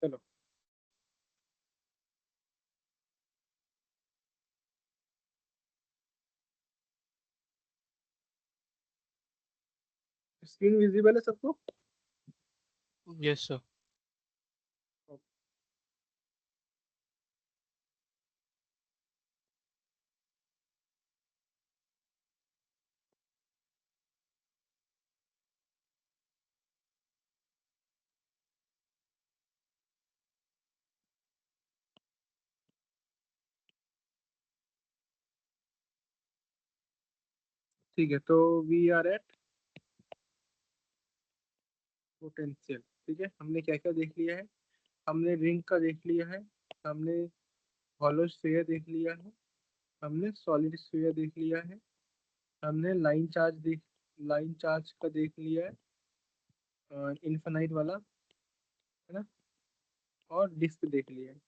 चलो screen visible है सबको? Yes sir. ठीक है, तो वी आर एट पोटेंशियल। ठीक है, हमने क्या क्या देख लिया है? हमने रिंग का देख लिया है, हमने हॉलो स्फीयर देख लिया है, हमने सॉलिड स्फीयर देख लिया है, हमने लाइन चार्ज का देख लिया है, इनफाइनाइट वाला, है ना, और डिस्क देख लिया है।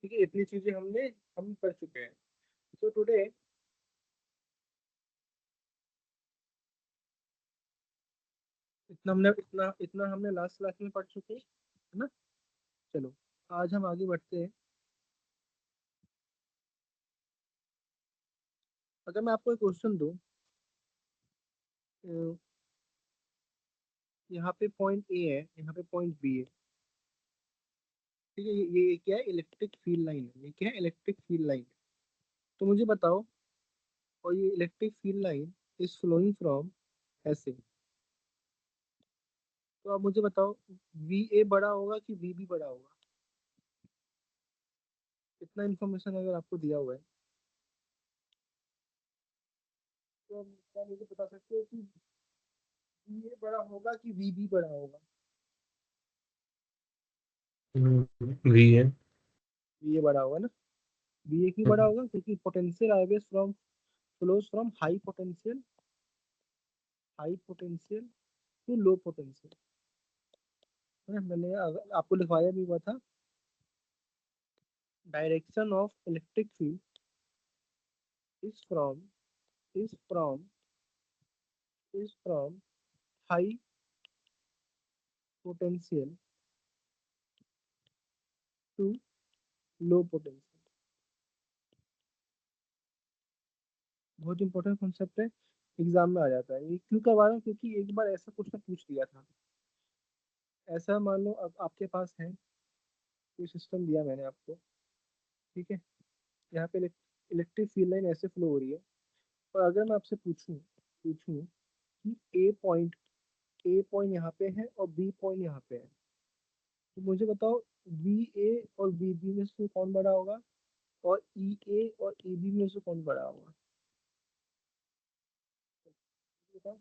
ठीक है, इतनी चीजें हम कर चुके हैं। तो टुडे इतना हमने लास्ट क्लास में पढ़ चुके हैं, है ना। चलो आज हम आगे बढ़ते हैं। अगर मैं आपको एक क्वेश्चन दूं, अ, यहाँ पे पॉइंट ए है, यहाँ पे पॉइंट बी है। ठीक है, ये क्या है? इलेक्ट्रिक फील्ड लाइन है। ये क्या है? Electric field line. तो मुझे बताओ, और ये electric field line is flowing from ऐसे। तो आप मुझे बताओ, वी ए बड़ा होगा कि वी बी बड़ा होगा? इतना इन्फॉर्मेशन अगर आपको दिया हुआ है, तो आप क्या मुझे बता सकते हो कि वी ए बड़ा होगा कि वी बी बड़ा होगा? वी है। वी ए बड़ा होगा ना। वी ए क्यों बड़ा होगा? क्योंकि potential always from flows from high potential to low potential, है ना। मैंने आपको लिखवाया भी हुआ था, direction of electric field is from is from is from high potential to low potential. बहुत इंपॉर्टेंट कॉन्सेप्ट है, एग्जाम में आ जाता है। ये क्यों करवा रहा हूँ? क्योंकि एक बार ऐसा क्वेश्चन पूछ लिया था। ऐसा मान लो अब आपके पास है, कोई सिस्टम दिया मैंने आपको, ठीक है, यहाँ पे इलेक्ट्रिक फील्ड लाइन ऐसे फ्लो हो रही है, और अगर मैं आपसे पूछूं पूछूं कि ए पॉइंट यहाँ पे है और बी पॉइंट यहाँ पे है, तो मुझे बताओ वी ए और वी बी में से कौन बड़ा होगा, और ई ए और ई बी में से कौन बड़ा होगा? बताओ।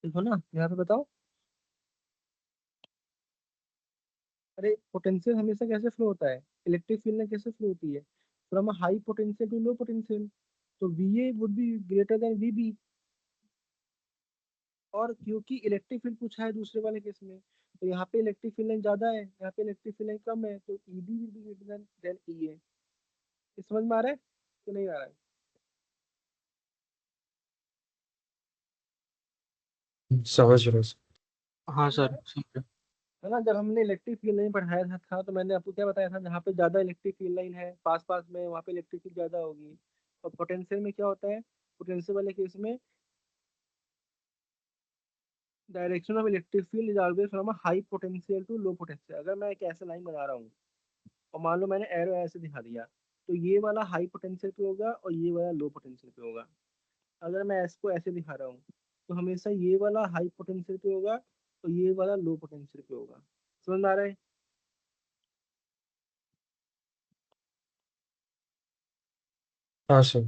देखो ना, यहाँ पे बताओ। अरे पोटेंशियल हमेशा कैसे फ्लो होता है? इलेक्ट्रिक फील्ड में कैसे फ्लो होती है? From high potential to low potential. तो V A would be greater than V B. और क्योंकि इलेक्ट्रिक फील्ड पूछा है दूसरे वाले केस में, तो यहाँ पे इलेक्ट्रिक फील्ड लाइन ज्यादा है, यहाँ पे इलेक्ट्रिक फील्ड लाइन कम है, तो E B will be greater than E A. समझ में आ रहा है कि नहीं आ रहा है? समझ रहे हो? हाँ समझ में आ सर रहा समझे। है ना। जब हमने इलेक्ट्रिक फील्ड लाइन पढ़ाया था तो मैंने आपको क्या बताया था? जहाँ पे ज्यादा इलेक्ट्रिक फील्ड लाइन है पास पास में, वहाँ पे इलेक्ट्रिक फील्ड ज्यादा होगी। और पोटेंशियल में क्या होता है? पोटेंशियल वाले केस में direction of electric field is always from high potential to low potential. अगर मैं एक ऐसे लाइन बना रहा हूँ, और मान लो मैंने एरो ऐसे दिखा दिया, तो ये वाला हाई पोटेंशियल पे होगा और ये वाला लो पोटेंशियल पे होगा। अगर मैं इसको ऐसे दिखा रहा हूँ, तो हमेशा ये वाला हाई पोटेंशियल पे होगा और ये वाला लो पोटेंशियल पे होगा। समझ में आ रहा है? हाँ सर।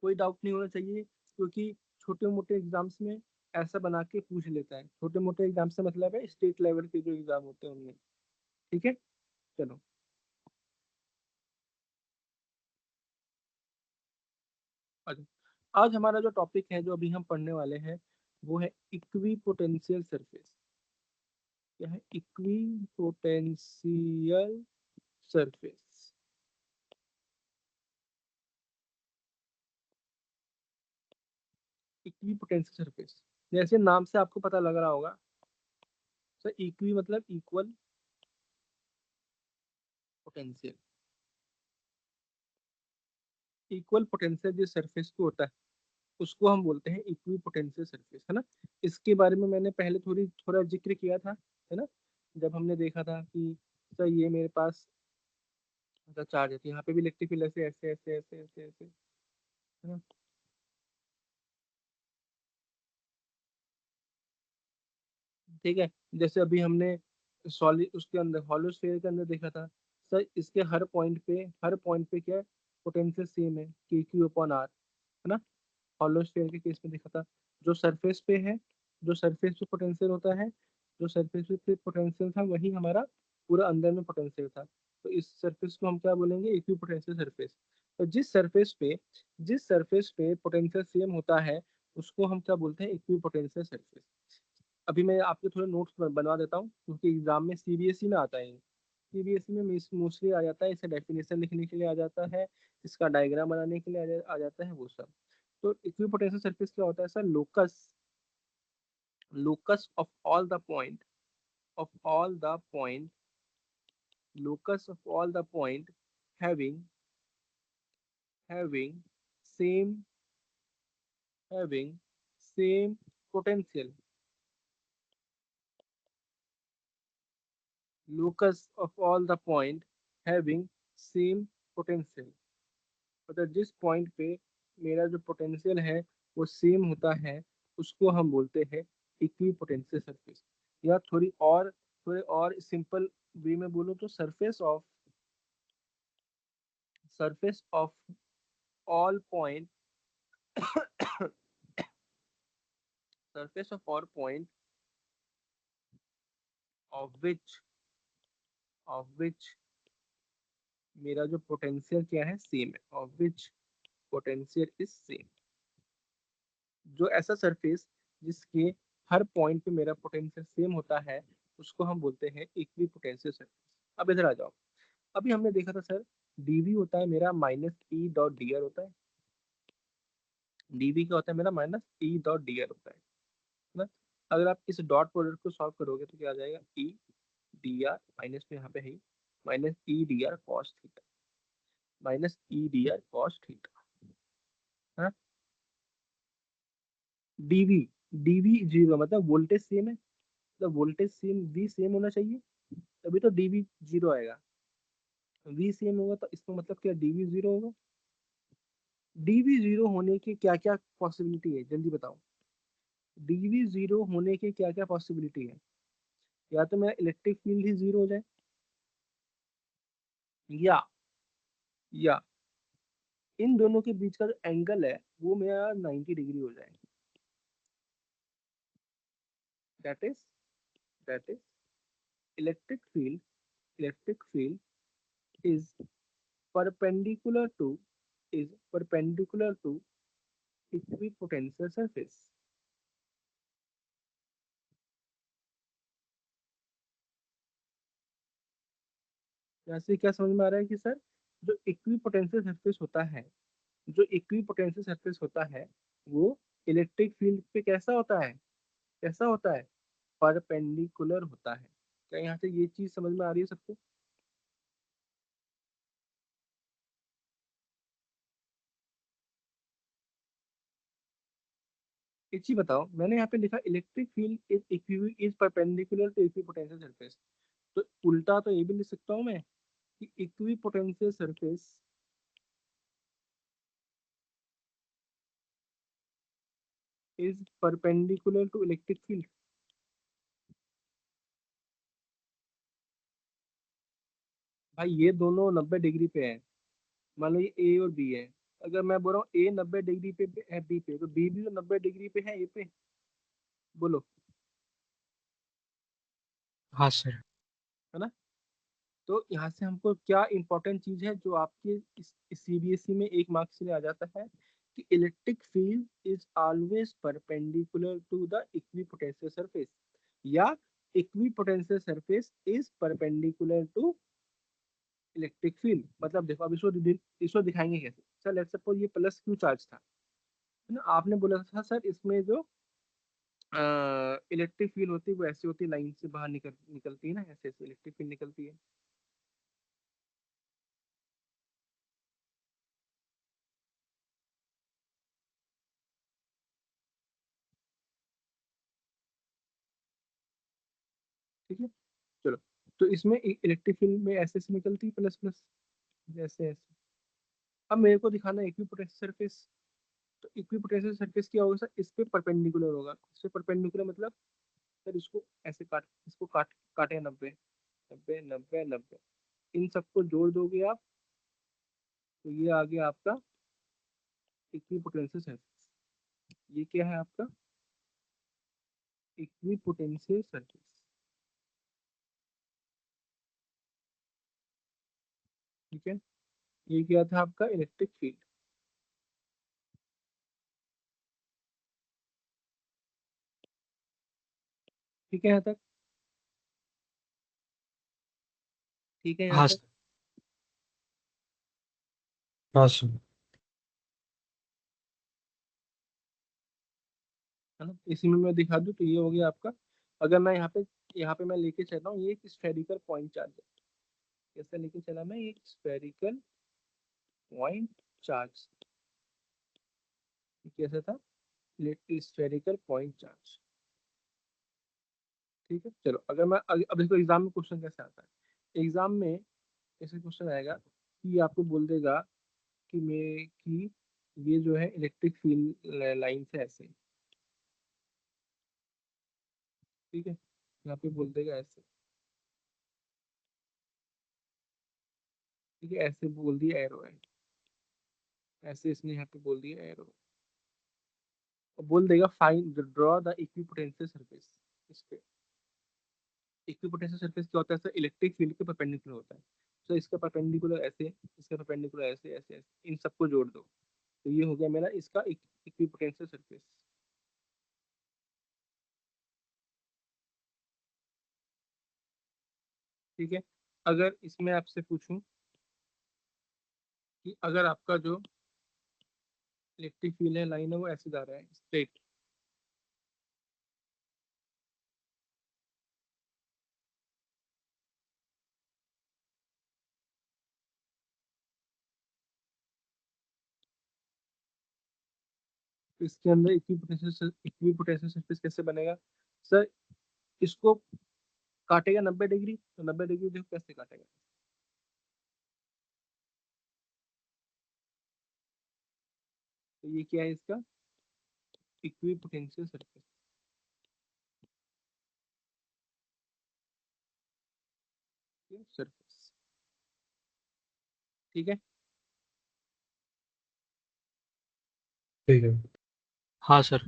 कोई डाउट नहीं होना चाहिए, क्योंकि छोटे मोटे एग्जाम्स में ऐसा बना के पूछ लेता है। छोटे मोटे एग्जाम से मतलब है स्टेट लेवल के जो एग्जाम होते हैं उनमें। ठीक है, चलो। अच्छा, आज हमारा जो टॉपिक है, जो अभी हम पढ़ने वाले हैं, वो है इक्वी पोटेंशियल सरफेस। क्या है? Equi potential surface. Equi potential surface, जैसे नाम से आपको पता लग रहा होगा सर, इक्वी मतलब इक्वल पोटेंशियल। इक्वल पोटेंशियल जिस सरफेस को होता है उसको हम बोलते हैं इक्वी पोटेंशियल सरफेस, है ना। इसके बारे में मैंने पहले थोड़ा जिक्र किया था, है ना। जब हमने देखा था कि सर ये मेरे पास चार्ज है, तो यहाँ पे भी इलेक्ट्रिक फील्ड ऐसे ऐसे ऐसे ऐसे ऐसे ऐसे, है ना। ठीक है, जैसे अभी हमने सॉलिड उसके अंदर हॉलो स्फीयर के अंदर देखा था सर, इसके हर पॉइंट पे क्या है, पोटेंशियल सेम है, के क्यू अपॉन आर, है ना। हॉलो स्फीयर के केस में देखा था, जो सरफेस पे है, जो सरफेस पे पोटेंशियल होता है, जो सरफेस पे पोटेंशियल था वही हमारा पूरा अंदर में पोटेंशियल था। तो इस सरफेस को हम क्या बोलेंगे, इक्वी पोटेंशियल सरफेस। तो जिस सरफेस पे पोटेंशियल सेम होता है उसको हम क्या बोलते हैं, इक्वी पोटेंशियल सरफेस। अभी मैं आपके थोड़े नोट्स बनवा देता हूँ, क्योंकि एग्जाम में सीबीएसई में आता है। सीबीएसई में मोस्टली आ जाता है, इसे डेफिनेशन लिखने के लिए आ जाता है, इसका डायग्राम बनाने के लिए आ जाता है वो सब। तो इक्विपोटेंशियल सरफेस क्या होता है sir, locus of all the point of all the point locus of all the point having having same having same potential. Locus of all the point having same potential, मतलब जिस point पे मेरा जो potential है वो same होता है उसको हम बोलते हैं इक्वी पोटेंशियल सरफेस। या थोड़े और सिंपल वे में बोलो तो surface of all point surface of all point of which मेरा जो पोटेंशियल क्या है, सेम है, of which potential is same. जो ऐसा सरफेस जिसके हर पॉइंट पे मेरा पोटेंशियल सेम होता है उसको हम बोलते हैं इक्वी पोटेंशियल सरफेस। अब इधर आ जाओ, अभी हमने देखा था सर, डीवी होता है मेरा minus E dot D are होता है। डीवी क्या होता है मेरा, minus E dot D are होता है ना। अगर आप इस डॉट प्रोडक्ट को सॉल्व करोगे तो क्या आ जाएगा, ई डी आर माइनस तो यहाँ पे है ही, minus E D R cos theta, minus E D R cos theta, हाँ। डीवी डीवी जीरो मतलब वोल्टेज सेम है, मतलब वोल्टेज सेम, वी सेम होना चाहिए, तभी तो डीवी जीरो आएगा। वी सेम होगा तो इसका मतलब क्या, डीवी जीरो होगा। डीवी जीरो होने की क्या क्या पॉसिबिलिटी है, जल्दी बताओ। डीवी जीरो होने की क्या क्या पॉसिबिलिटी है, या तो मेरा इलेक्ट्रिक फील्ड ही जीरो हो जाए, या या इन दोनों के बीच का जो एंगल है वो मेरा 90 डिग्री हो जाए। That is that is electric field electric field is perpendicular to is perpendicular to equipotential surface. यहाँ से क्या समझ में आ रहा है कि सर, जो इक्विपोटेंशियल सरफेस होता है जो इक्विपोटेंशियल सरफेस होता है वो इलेक्ट्रिक फील्ड पे कैसा होता है, परपेंडिकुलर होता है। क्या यहाँ से ये चीज समझ में आ रही है सबको? एक चीज बताओ, मैंने यहाँ पे लिखा electric field is perpendicular to equipotential surface, तो उल्टा तो ये भी लिख सकता हूँ मैं कि equipotential surface is perpendicular to electric field. भाई ये दोनों 90 डिग्री पे है, मान लो ये ए और बी है। अगर मैं बोल रहा हूँ ए 90 डिग्री पे है बी पे, तो बी भी तो 90 डिग्री पे है ए पे। बोलो। हाँ सर। है ना? तो यहाँ से हमको क्या इंपॉर्टेंट चीज है जो आपके इस सीबीएसई में 1 मार्क्स से आ जाता है, कि electric field is always perpendicular to the equipotential surface, या equipotential surface is perpendicular to electric field. मतलब देखो, अब इसको दिखाएंगे कैसे। सर लेट्स सपोज ये प्लस क्यू चार्ज था, है ना? आपने बोला था सर इसमें जो इलेक्ट्रिक फील्ड होती है वो ऐसी होती है, लाइन से बाहर निकलती है ना, ऐसे ऐसे इलेक्ट्रिक फील्ड निकलती है। ठीक है, चलो। तो इसमें इलेक्ट्रिक फील्ड में ऐसे ऐसे निकलती है, प्लस प्लस, जैसे ऐसे। अब मेरे को दिखाना है इक्विपोटेंशियल सरफेस। तो इक्विपोटेंशियल सरफेस क्या होगा सर? इस पे परपेंडिकुलर होगा। इस पे परपेंडिकुलर मतलब सर इसको ऐसे इसको काटे 90, 90, 90, 90, इन सबको जोड़ दोगे आप, तो ये आ गया आपका इक्विपोटेंशियल सरफेस। ये क्या है आपका? Equipotential surface. ठीक है, ये क्या था आपका? Electric field. ठीक है यहाँ तक? ठीक है यहाँ हाँ तक? सर। हाँ सर। है ना? इसी में मैं दिखा दूँ तो ये हो गया आपका। अगर मैं यहाँ पे मैं लेके चल रहा हूँ, ये एक स्फेरिकल पॉइंट चार्ज है। कैसे लेके चला मैं? ये स्फेरिकल पॉइंट चार्ज। कैसा था? Spherical point charge. ठीक है, चलो। अगर मैं अब इसको एग्जाम में क्वेश्चन कैसे आता है? एग्जाम में ऐसे क्वेश्चन आएगा कि आपको बोल देगा कि ये जो है इलेक्ट्रिक फील्ड लाइन से ऐसे। ठीक है, यहाँ पे बोल देगा ऐसे। ठीक है, ऐसे बोल दिया एरो है, ऐसे इसने यहाँ पे बोल दिया एरो। और बोल देगा find draw the equipotential surface. इस पे इक्विपोटेंशियल सरफेस क्या होता है सर? इलेक्ट्रिक फील्ड के परपेंडिकुलर होता है। तो इसका परपेंडिकुलर ऐसे, इसका परपेंडिकुलर ऐसे ऐसे ऐसे, इन सबको जोड़ दो, तो ये हो गया मेरा इसका इक्विपोटेंशियल सरफेस। ठीक है, अगर इसमें आपसे पूछूं कि अगर आपका जो इलेक्ट्रिक फील्ड है, लाइन है, वो ऐसे जा रहा है स्ट्रेट, तो इसके अंदर इक्विपोटेंशियल सरफेस कैसे बनेगा सर? इसको काटेगा 90 डिग्री, तो 90 डिग्री देखो कैसे काटेगा। तो ये क्या है इसका? Equipotential surface. सरफेस। ठीक है, ठीक है। हाँ सर।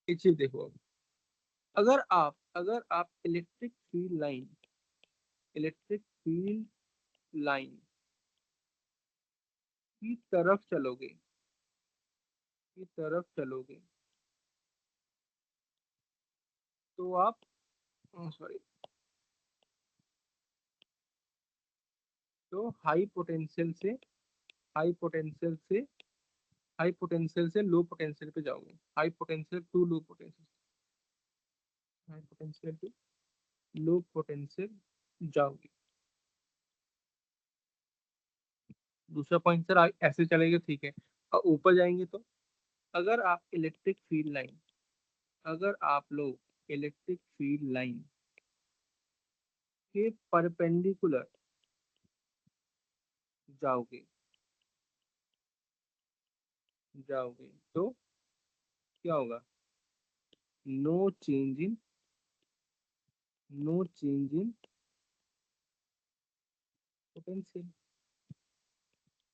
एक चीज देखो अब। अगर आप इलेक्ट्रिक फील्ड लाइन की तरफ चलोगे, तो आप, सॉरी, तो हाई पोटेंशियल से लो पोटेंशियल पे जाओगे। High potential to low potential, high potential to low potential जाओगे। दूसरा पॉइंट सर ऐसे चलेगा, ठीक है। और ऊपर जाएंगे तो, अगर आप इलेक्ट्रिक फील्ड लाइन अगर आप लोग इलेक्ट्रिक फील्ड लाइन के परपेंडिकुलर जाओगे जाओगे तो क्या होगा? No change in no change in potential.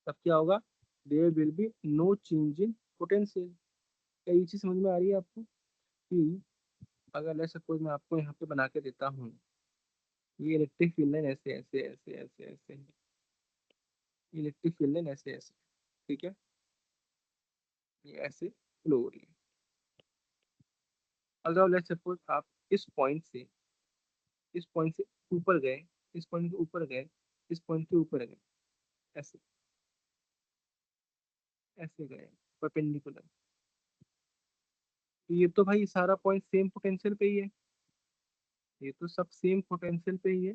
तब क्या होगा, there will be no change in potential. क्या ये चीज समझ में आ रही है आपको कि अगर लेट्स सपोज मैं आपको यहाँ पे बना के देता हूँ, ये इलेक्ट्रिक फील्ड लाइन ऐसे ऐसे ऐसे ऐसे ऐसे है, इलेक्ट्रिक फील्ड लाइन ऐसे ऐसे, ठीक है, ये ऐसे फ्लो हो रही है। अगर लेट्स सपोज आप इस पॉइंट से ऊपर गए, इस पॉइंट के ऊपर गए, इस पॉइंट के ऊपर गए, ऐसे ऐसे गए परपेंडिकुलर, तो ये तो भाई सारा पॉइंट सेम पोटेंशियल पे ही है, ये तो सब सेम पोटेंशियल पे ही है।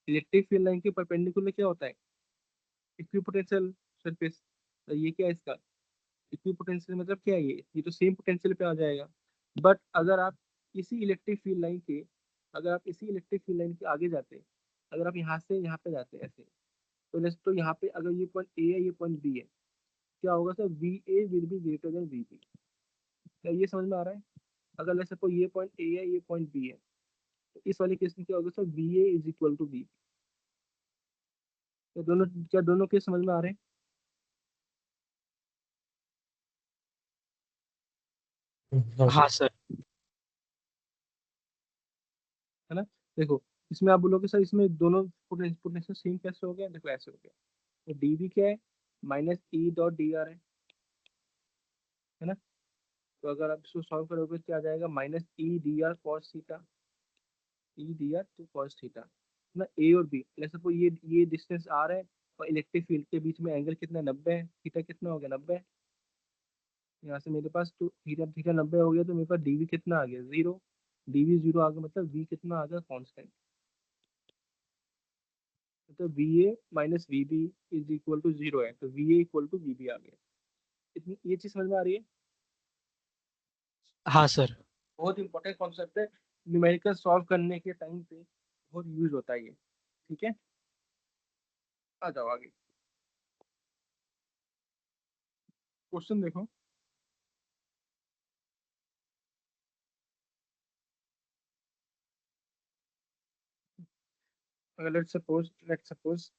इलेक्ट्रिक फील्ड लाइन के परपेंडिकुलर क्या होता है, इक्विपोटेंशियल सरफेस। तो ये क्या है इसका, इक्विपोटेंशियल मतलब क्या है, ये तो सेम पोटेंशियल पे आ जाएगा। बट अगर आप इसी इलेक्ट्रिक फील्ड लाइन के, अगर आप इसी इलेक्ट्रिक फील्ड लाइन के आगे जाते, अगर आप यहाँ से यहाँ पे जाते ऐसे, तो यहाँ पे अगर ये पॉइंट ए है, ये पॉइंट बी है, क्या होगा sir, V A will be greater than V B. क्या ये समझ में आ रहा है। अगर लेट्स सपोज ये पॉइंट ए है, ये पॉइंट बी है, तो इस वाले केस में क्या होगा sir, V A is equal to B. क्या दोनों केस समझ में आ रहे हैं। हाँ हाँ सर। सर। है ना। देखो, इसमें आप बोलोगे सर इसमें दोनों पोटेंशियल सेम कैसे हो गया, देखो ऐसे हो गया। तो डी वी क्या है, minus E dot D R है ना। तो अगर आप इसको सॉल्व करोगे तो क्या आ जाएगा, minus E D R cos theta, E D R two cos theta ना। ए और बी, जैसे सपोज ये डिस्टेंस आर है और इलेक्ट्रिक फील्ड के बीच में एंगल कितना, 90 है, थीटा कितना हो गया, 90। यहाँ से मेरे पास तो थीटा थीटा 90 हो गया, तो मेरे पास डीवी कितना आ गया, जीरो। डीवी जीरो आ गया, मतलब वी कितना आ गया, कांस्टेंट। तो V A minus V B is equal to zero है, तो V A equal to V B आ गया। इतनी ये चीज समझ में आ रही है। हाँ सर। बहुत इंपॉर्टेंट कॉन्सेप्ट है, न्यूमेरिकल सॉल्व करने के टाइम पे बहुत यूज होता है ये। ठीक है, आ जाओ आगे, क्वेश्चन देखो। अगर लेट्स सपोज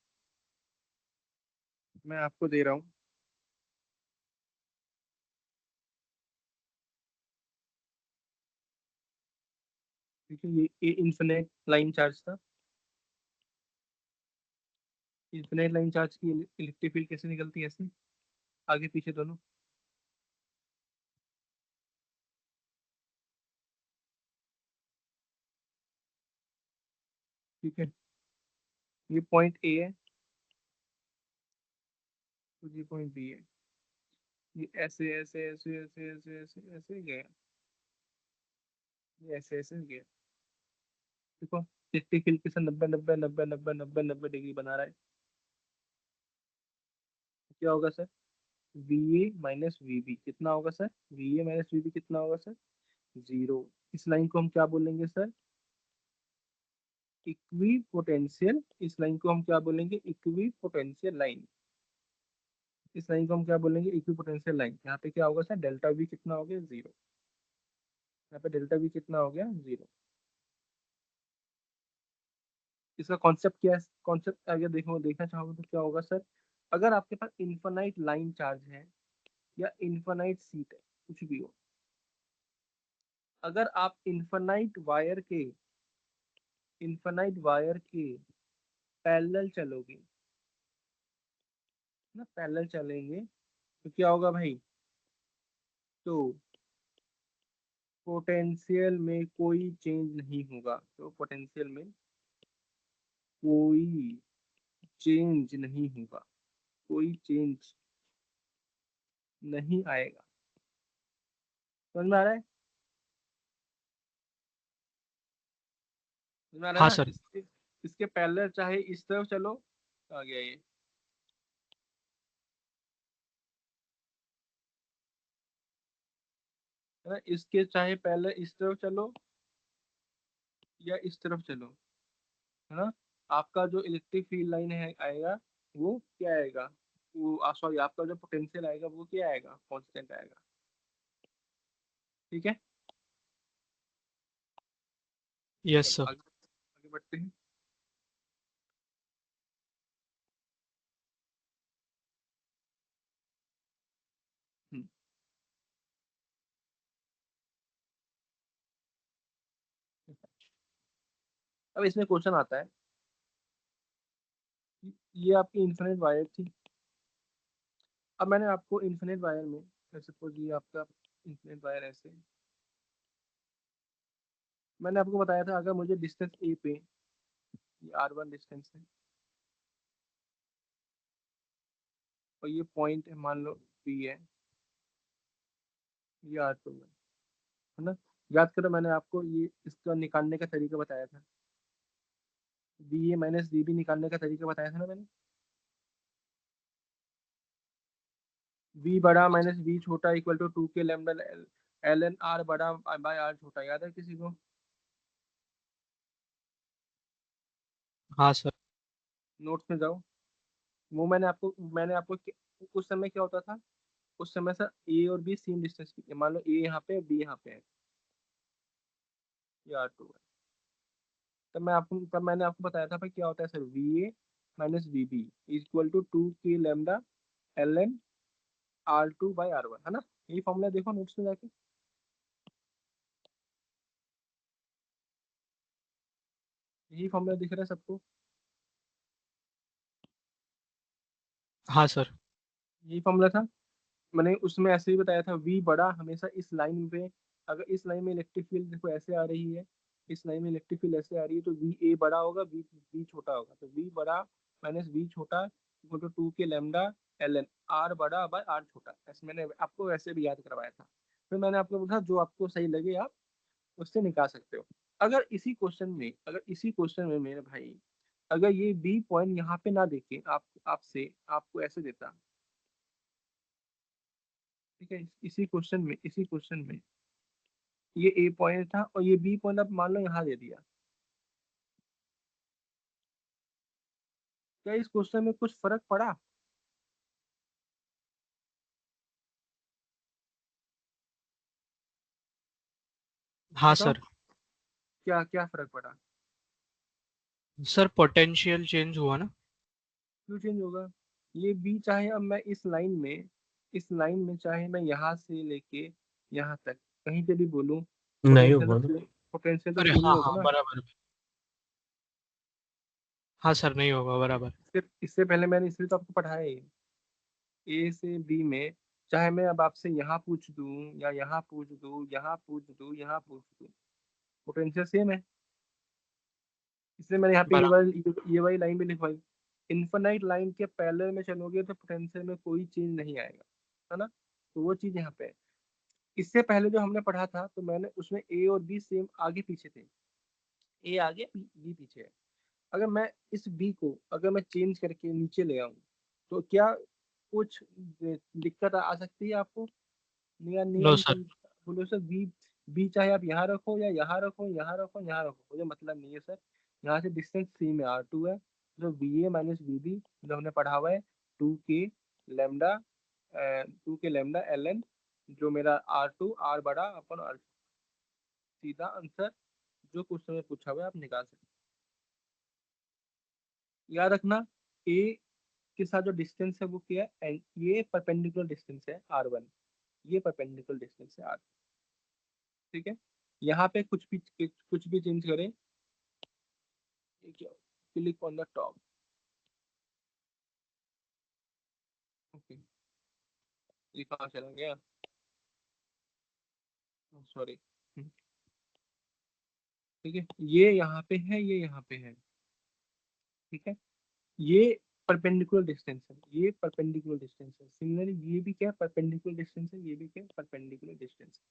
मैं आपको दे रहा हूँ, ठीक है, ये इन्फिनेट लाइन चार्ज था। इन्फिनेट लाइन चार्ज की इलेक्ट्रिक फील्ड कैसे निकलती है, ऐसे आगे पीछे दोनों। ठीक है, ये पॉइंट ए है, तो ये पॉइंट बी है, ये ऐसे ऐसे ऐसे ऐसे ऐसे ऐसे ऐसे गया, ये ऐसे ऐसे गया। देखो, इलेक्ट्रिक फील्ड के साथ 90 90 90 90 90 90 डिग्री बना रहा है। क्या होगा sir, V A minus V B कितना होगा sir, V A minus V B कितना होगा सर, जीरो। इस लाइन को हम क्या बोलेंगे सर, इक्वी पोटेंशियल। इस लाइन को हम क्या बोलेंगे, इक्वी पोटेंशियल लाइन। इस लाइन को हम क्या बोलेंगे, इक्वी पोटेंशियल लाइन। यहाँ पे क्या होगा सर, डेल्टा वी कितना हो गया, जीरो। यहाँ पे डेल्टा वी कितना हो गया, जीरो। इसका कॉन्सेप्ट क्या है, कॉन्सेप्ट अगर देखना चाहोगे तो क्या होगा सर, अगर आपके पास इन्फानाइट लाइन चार्ज है या इन्फानाइट सीट है, कुछ भी हो, अगर आप इन्फानाइट वायर के पैरेलल चलोगे ना, पैरेलल चलेंगे, तो क्या होगा भाई, तो पोटेंशियल में कोई चेंज नहीं होगा, तो पोटेंशियल में कोई चेंज नहीं होगा, कोई चेंज नहीं आएगा। समझ में आ रहा है, समझ में आ रहा है हाँ ना। सर। इसके पैरेलल चाहे इस तरफ चलो, आ गया ये, है ना। इसके चाहे पैरेलल इस तरफ चलो या इस तरफ चलो, है ना, आपका जो इलेक्ट्रिक फील्ड लाइन है आएगा, वो क्या आएगा, वो सॉरी, आपका जो पोटेंशियल आएगा वो क्या आएगा, कांस्टेंट आएगा। ठीक है, यस चलो सर। आगे बढ़ते हैं। हम्म, अब इसमें क्वेश्चन आता है, ये आपकी इन्फिनिट वायर थी। अब मैंने आपको इन्फिनिट वायर में, सपोज ये आपका इन्फिनिट वायर ऐसे, मैंने आपको बताया था अगर मुझे डिस्टेंस ए पे, ये R1 डिस्टेंस है और ये पॉइंट है मान लो बी है, ये R2 है ना। याद करो मैंने आपको ये इसका निकालने का तरीका बताया था, B A minus B B निकालने का तरीका बताया था ना मैंने। बी बड़ा माइनस बी छोटा इक्वल टू 2 के लैम्डा एल एन आर बड़ा बाय आर छोटा, याद है किसी को? हाँ सर। नोट्स में जाओ, वो मैंने आपको उस समय क्या होता था, उस समय सर ए और बी सेम डिस्टेंस पे थे। मान लो ए यहाँ पे बी यहाँ पे है, ये R2 है। तब मैंने आपको बताया था भाई क्या होता है sir, V A minus V B equal to 2 के लैम्डा एल एन R2/R1, है ना। यही फॉर्मूला देखो नोट्स में जाके, यही फॉर्मूला दिख रहा है सबको? हाँ सर। यही फॉर्मूला था। मैंने उसमें ऐसे ही बताया था, वी बड़ा हमेशा इस लाइन पे, अगर इस लाइन में इलेक्ट्रिक फील्ड देखो ऐसे आ रही है, इस लाइन में इलेक्ट्रिक फील्ड ऐसे आ रही है, तो वी ए बड़ा होगा, वी छोटा होगा, तो वी बड़ा माइनस वी छोटा इक्वल टू 2 के लैम्डा एल एन आर बड़ा बाय आर छोटा। ऐसे मैंने आपको ऐसे भी याद करवाया था। फिर मैंने आपको बोला जो आपको सही लगे आप उससे निकाल सकते हो। अगर इसी क्वेश्चन में मेरे भाई, अगर ये बी पॉइंट यहाँ पे ना देके आपको ऐसे देता, ठीक है, इसी क्वेश्चन में ये ए पॉइंट था और ये बी पॉइंट अब मान लो यहाँ दे दिया, क्या इस क्वेश्चन में कुछ फर्क पड़ा? हाँ बताओ, सर। क्या क्या फर्क पड़ा? सर पोटेंशियल चेंज हुआ ना। क्यों चेंज होगा? ये बी चाहे अब मैं इस लाइन में चाहे मैं यहाँ से लेके यहाँ तक कहीं पे भी बोलूँ, नहीं पोटेंशियल होगा ना। तो पोटेंशियल तो अरे सेम ही हाँ होगा हाँ ना। बराबर। हाँ सर नहीं होगा बराबर। इससे पहले मैंने इसलिए तो आपको पढ़ाया है, ए से बी में चाहे मैं अब आपसे यहाँ पूछ दूं या यहाँ पूछ दूं, यहाँ पूछ दूं, यहाँ पूछ दूं, पोटेंशियल सेम है। इसलिए मैंने यहाँ पे बराबर। ये वाली लाइन भी लिखवाई। इन्फिनाइट लाइन के पैरेलल में चलोगे तो पोटेंशियल में कोई चेंज नहीं आएगा, है ना। तो वो चीज यहाँ पे है। इससे पहले जो हमने पढ़ा था तो मैंने उसमें ए और बी सेम आगे पीछे थे, ए आगे बी पीछे है। अगर मैं इस बी को अगर मैं चेंज करके नीचे ले आऊँ तो क्या कुछ दिक्कत आ सकती है आपको? निया नो नियम सर। बोलो सर, बी बी चाहे आप यहाँ रखो या यहाँ रखो, यहाँ रखो, यहाँ रखो, मुझे मतलब नहीं है सर। यहाँ से डिस्टेंस सी में R2 है, जो B A minus B B जो हमने पढ़ा हुआ है, 2 के लैम्डा 2 के लैम्डा एल एन, जो मेरा R2 आर बड़ा अपन आर, सीधा आंसर जो क्वेश्चन में पूछा हुआ है आप निकाल सकते हैं। याद रखना, ए के साथ जो डिस्टेंस है वो क्या है, ये परपेंडिकुलर डिस्टेंस है R1, ये परपेंडिकुलर डिस्टेंस है R, ठीक है। यहाँ पे कुछ भी चेंज करें, click on the top, okay. ये कहाँ चला गया, सॉरी, ठीक है। ये यहाँ पे है, ये यहाँ पे है, ठीक है। ये परपेंडिकुलर डिस्टेंस है, ये परपेंडिकुलर डिस्टेंस है। सिमिलरली ये भी क्या परपेंडिकुलर डिस्टेंस है, ये भी क्या परपेंडिकुलर डिस्टेंस है,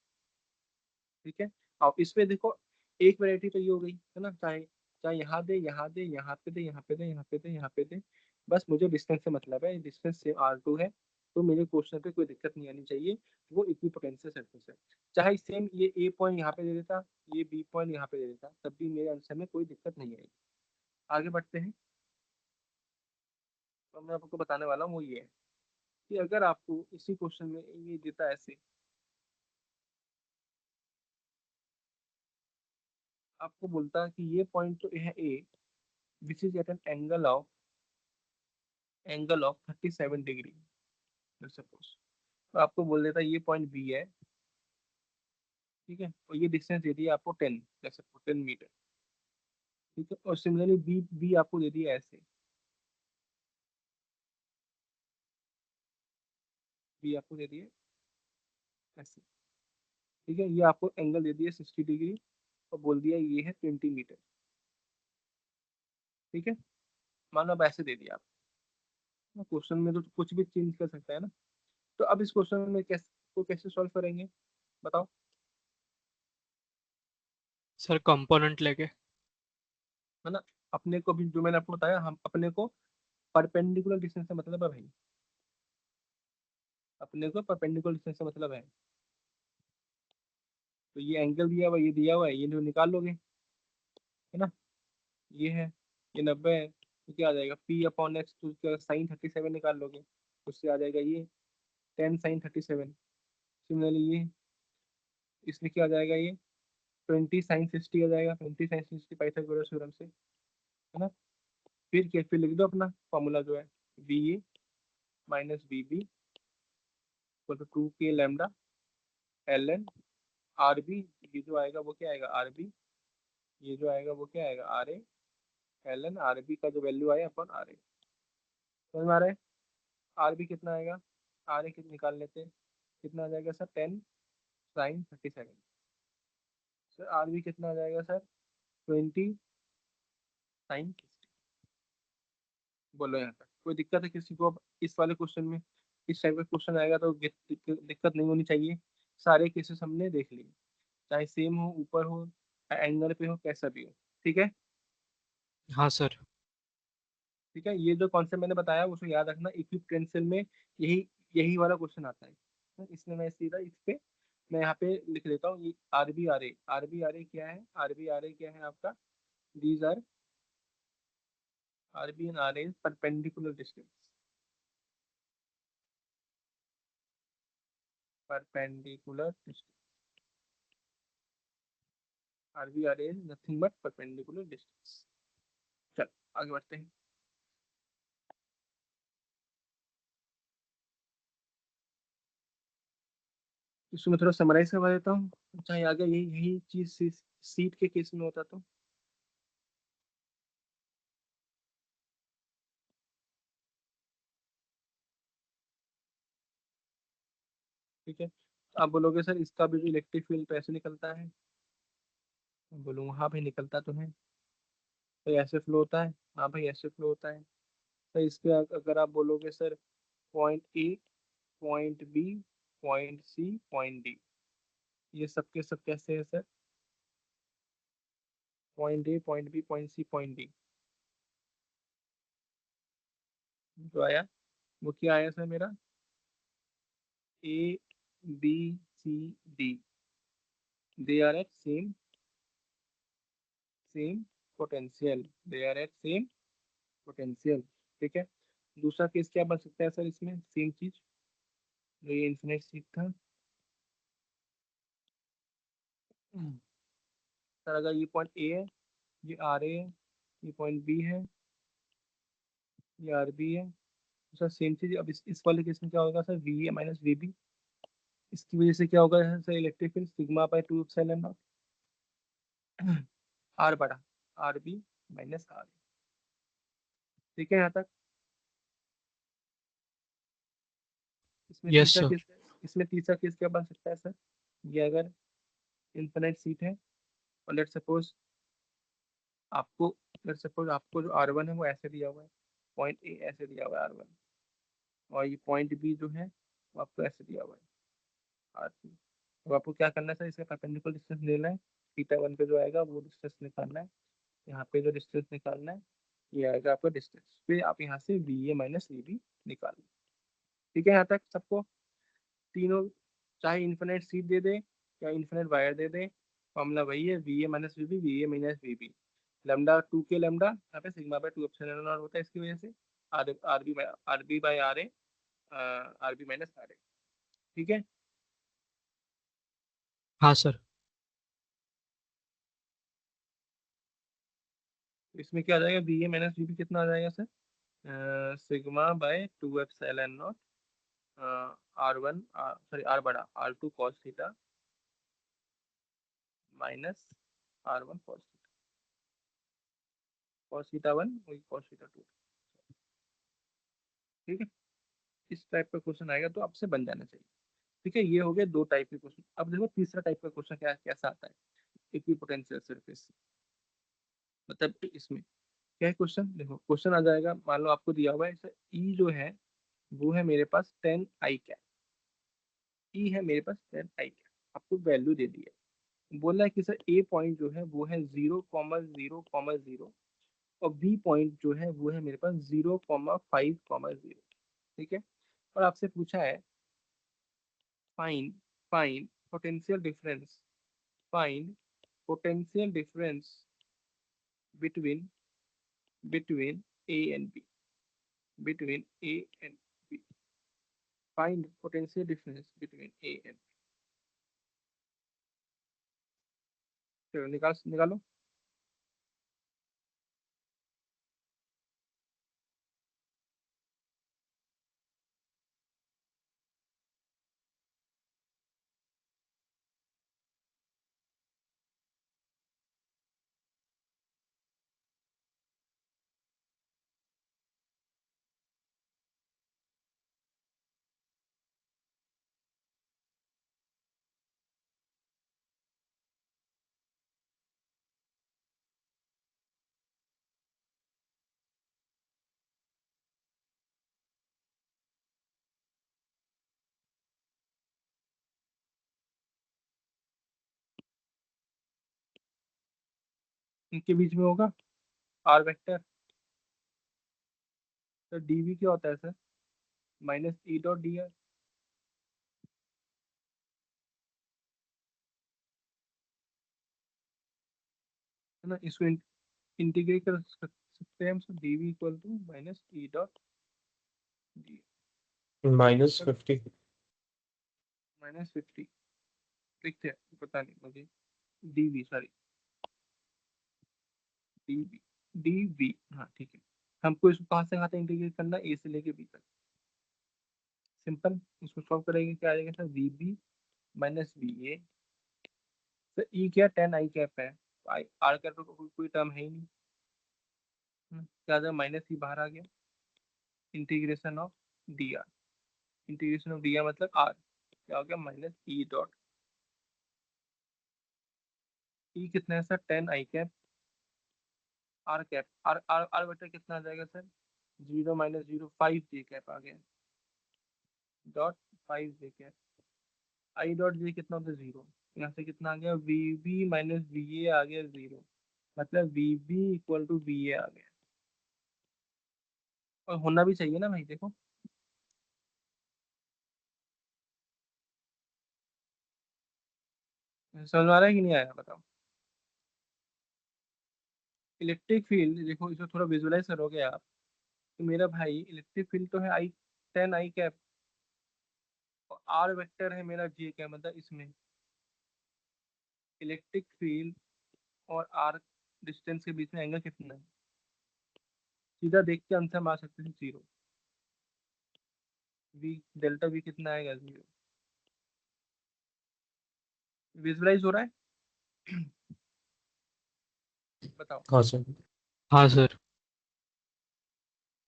ठीक है। अब इस पे देखो, एक वैरायटी तो ये हो गई है ना, चाहे चाहे यहाँ दे, यहाँ दे, यहाँ पे दे, यहाँ पे दे, यहाँ पे दे, यहाँ पे दे, बस मुझे डिस्टेंस से मतलब है, डिस्टेंस सेम R2 है, तो मेरे क्वेश्चन पे कोई दिक्कत नहीं आनी चाहिए। वो इक्विपोटेंशियल सरफेस है, चाहे सेम ये ए पॉइंट यहाँ पे दे देता, ये बी पॉइंट यहाँ पे दे देता, तब भी मेरे आंसर में कोई दिक्कत नहीं आएगी। आगे बढ़ते हैं। तो मैं आपको बताने वाला हूँ वो ये है कि अगर आपको इसी क्वेश्चन में ये देता है ऐसे, आपको बोलता है कि ये पॉइंट तो है A, which is at an angle of 37 degree suppose. तो आपको बोल देता है ये पॉइंट बी है, ठीक है, और ये डिस्टेंस दे दिया आपको 10, जैसे 10 मीटर, ठीक है, और सिमिलरली बी बी आपको दे दिया ऐसे, बी आपको दे दिया ऐसे, ठीक है, ये आपको एंगल दे दिया 60 डिग्री और बोल दिया ये है 20 मीटर, ठीक है। मान लो अब ऐसे दे दिया आप, क्वेश्चन में तो कुछ भी चेंज कर सकता है ना। तो अब इस क्वेश्चन में कैसे सॉल्व करेंगे बताओ। सर कंपोनेंट लेके। है ना, अपने को भी जो मैंने आपको बताया, हम अपने को परपेंडिकुलर डिस्टेंस से मतलब है भाई, अपने को परपेंडिकुलर डिस्टेंस से मतलब है। तो ये एंगल दिया हुआ, ये दिया हुआ है, ये जो निकाल लोगे, है ना, ये है, ये 90 है, तो क्या आ जाएगा P/X, तो क्या साइन 37 निकाल लोगे, उससे आ जाएगा ये 10 sin 37। सिमिलरली ये, इसमें क्या आ जाएगा, ये 20 sin 60 आ जाएगा, 20 sin 60 पाइथागोरस थ्योरम से, है ना। फिर क्या, फिर लिख दो अपना फॉर्मूला जो है, VA minus VB equal to 2K ln RB, ये जो आएगा वो क्या आएगा RB, ये जो आएगा वो क्या आएगा RA, ln RB का जो वैल्यू आया अपन RA, समझ में आ रहा है। RB कितना आएगा, RA कितना निकाल लेते हैं, कितना आ जाएगा सर 10 sin 37। सर RB कितना आ जाएगा सर 20 sin 60। बोलो यहाँ तक कोई दिक्कत है किसी को। अब इस वाले क्वेश्चन में, इस टाइप का क्वेश्चन आएगा तो दिक्कत नहीं होनी चाहिए। सारे केसेस हमने देख लिए, चाहे सेम हो, ऊपर हो, एंगल पे हो, कैसा भी हो, ठीक है। हाँ सर। ठीक है, ये जो कॉन्सेप्ट मैंने बताया उसको याद रखना, इक्विपोटेंशियल में यही यही वाला क्वेश्चन आता है। तो इसलिए मैं सीधा इस पे, मैं यहाँ पे लिख लेता हूँ, ये आर बी आर ए क्या है, आर बी आर ए क्या है आपका, these R B and R A perpendicular distance, perpendicular distance, R B R A is nothing but perpendicular distance. चल आगे बढ़ते हैं। इसको मैं थोड़ा समराइज करवा देता हूँ, चाहे आगे यही यही चीज सीट के केस में होता तो। ठीक है, आप बोलोगे सर इसका भी जो इलेक्ट्रिक फील्ड तो ऐसे निकलता है, मैं बोलूँ हाँ भाई निकलता तो है, तो ऐसे फ्लो होता है, हाँ भाई ऐसे फ्लो होता है। तो इसके अगर आप बोलोगे sir point A, point B, point C, point D, ये सब के सब कैसे है sir, point A, point B, point C, point D, जो आया वो क्या आया सर मेरा, A B C D, they are at same potential, they are at same potential, ठीक है। दूसरा केस क्या बन सकता है सर इसमें, सेम चीज जो ये इन्फिनिट सीट था। सर अगर ये पॉइंट ए है, ये आर ए है, ये पॉइंट बी है, ये आर बी है, तो सर सेम चीज अब इस वाले केस में क्या होगा sir, V A minus V B, इसकी वजह से क्या होगा sir, electric field sigma by 2 epsilon not R बड़ा, आर बी माइनस आर, ठीक है यहाँ तक। इसमें यस तीसरा सर। केस, इसमें तीसरा केस क्या बन सकता है सर, ये अगर इन्फिनिट सीट है और लेट सपोज आपको, लेट सपोज आपको जो R1 है वो ऐसे दिया हुआ है, पॉइंट ए ऐसे दिया हुआ है R1, और ये पॉइंट बी जो है वो आपको ऐसे दिया हुआ है R2। तो आपको क्या करना है सर, इसका परपेंडिकुलर डिस्टेंस लेना है, θ1 पे जो आएगा वो डिस्टेंस निकालना है, यहाँ पे जो डिस्टेंस निकालना है ये आएगा आपका डिस्टेंस, फिर आप यहाँ से B A minus V B निकाल लो, ठीक है यहाँ तक सबको। तीनों, चाहे इन्फिनिट सीट दे दे या इन्फिनिट वायर दे दे, फॉर्मूला वही है, V A minus V B, lambda 2K lambda यहाँ पे सिग्मा बाय 2 एप्सिलॉन नॉट होता है, इसकी वजह से R B by R A, R B minus R A, ठीक है। हाँ सर। इसमें क्या आ जाएगा, B A minus B B कितना आ जाएगा sir, sigma by 2 epsilon not R one sorry R बड़ा R two cos theta minus R one cos theta one वही कॉस थीटा टू। ठीक है, इस टाइप का क्वेश्चन आएगा तो आपसे बन जाना चाहिए। ठीक है, ये हो गए 2 टाइप के क्वेश्चन। अब देखो तीसरा टाइप का क्वेश्चन क्या कैसा आता है, इक्विपोटेंशियल सरफेस। मतलब इसमें क्या है क्वेश्चन, देखो क्वेश्चन आ जाएगा, मान लो आपको दिया हुआ है सर ई जो है वो है मेरे पास 10 i कैप, ई है मेरे पास 10 i कैप, आपको वैल्यू दे दी है। बोला है कि सर ए पॉइंट जो है वो है 0,0,0 और बी पॉइंट जो है वो है मेरे पास 0,5,0। ठीक है, और आपसे पूछा है find find potential difference, find potential difference between between A and B, between A and B. Find potential difference between A and B. चलो निकालो। इनके बीच में होगा आर वेक्टर। तो डीवी क्या होता है sir, minus E dot D R, है ना। इसको इंटीग्रेट कर सकते हैं हम, sir dv equal to minus E dot D -50। -50 लिखते हैं, पता नहीं मुझे, डीवी सॉरी डीवी डीवी, हाँ ठीक है। हमको इसको कहाँ से कहाँ तक इंटीग्रेट करना है, ए से लेके बी तक। सिंपल, इसको सॉल्व करेंगे क्या आ जाएगा sir, V B minus V A. तो ई क्या 10 i कैप है, आई आर कैप तो कोई टर्म है ही नहीं। क्या आ जाएगा, माइनस ई बाहर आ गया, integration of D R, integration of D R मतलब आर, क्या हो गया माइनस ई डॉट, ई कितना है sir 10 i cap, R cap R R R vector कितना आ जाएगा सर, 0 - 0 5 j कैप आ गया, dot 5 j cap, I dot J कितना होता है 0, यहाँ से कितना आ गया V B minus V A आ गया 0, मतलब V B equal to V A आ गया। और होना भी चाहिए ना भाई, देखो समझ में आ रहा है कि नहीं आया बताओ। इलेक्ट्रिक फील्ड देखो, इसको थोड़ा विजुअलाइज करोगे आप, तो मेरा भाई इलेक्ट्रिक फील्ड तो है आई 10 i कैप, और आर वेक्टर है मेरा जे कैप, मतलब इसमें इलेक्ट्रिक फील्ड और आर डिस्टेंस के बीच में एंगल कितना है, सीधा देख के आंसर मार सकते हैं 0, वी डेल्टा वी कितना आएगा 0। विजुअलाइज हो रहा है बताओ। हाँ सर। हाँ सर।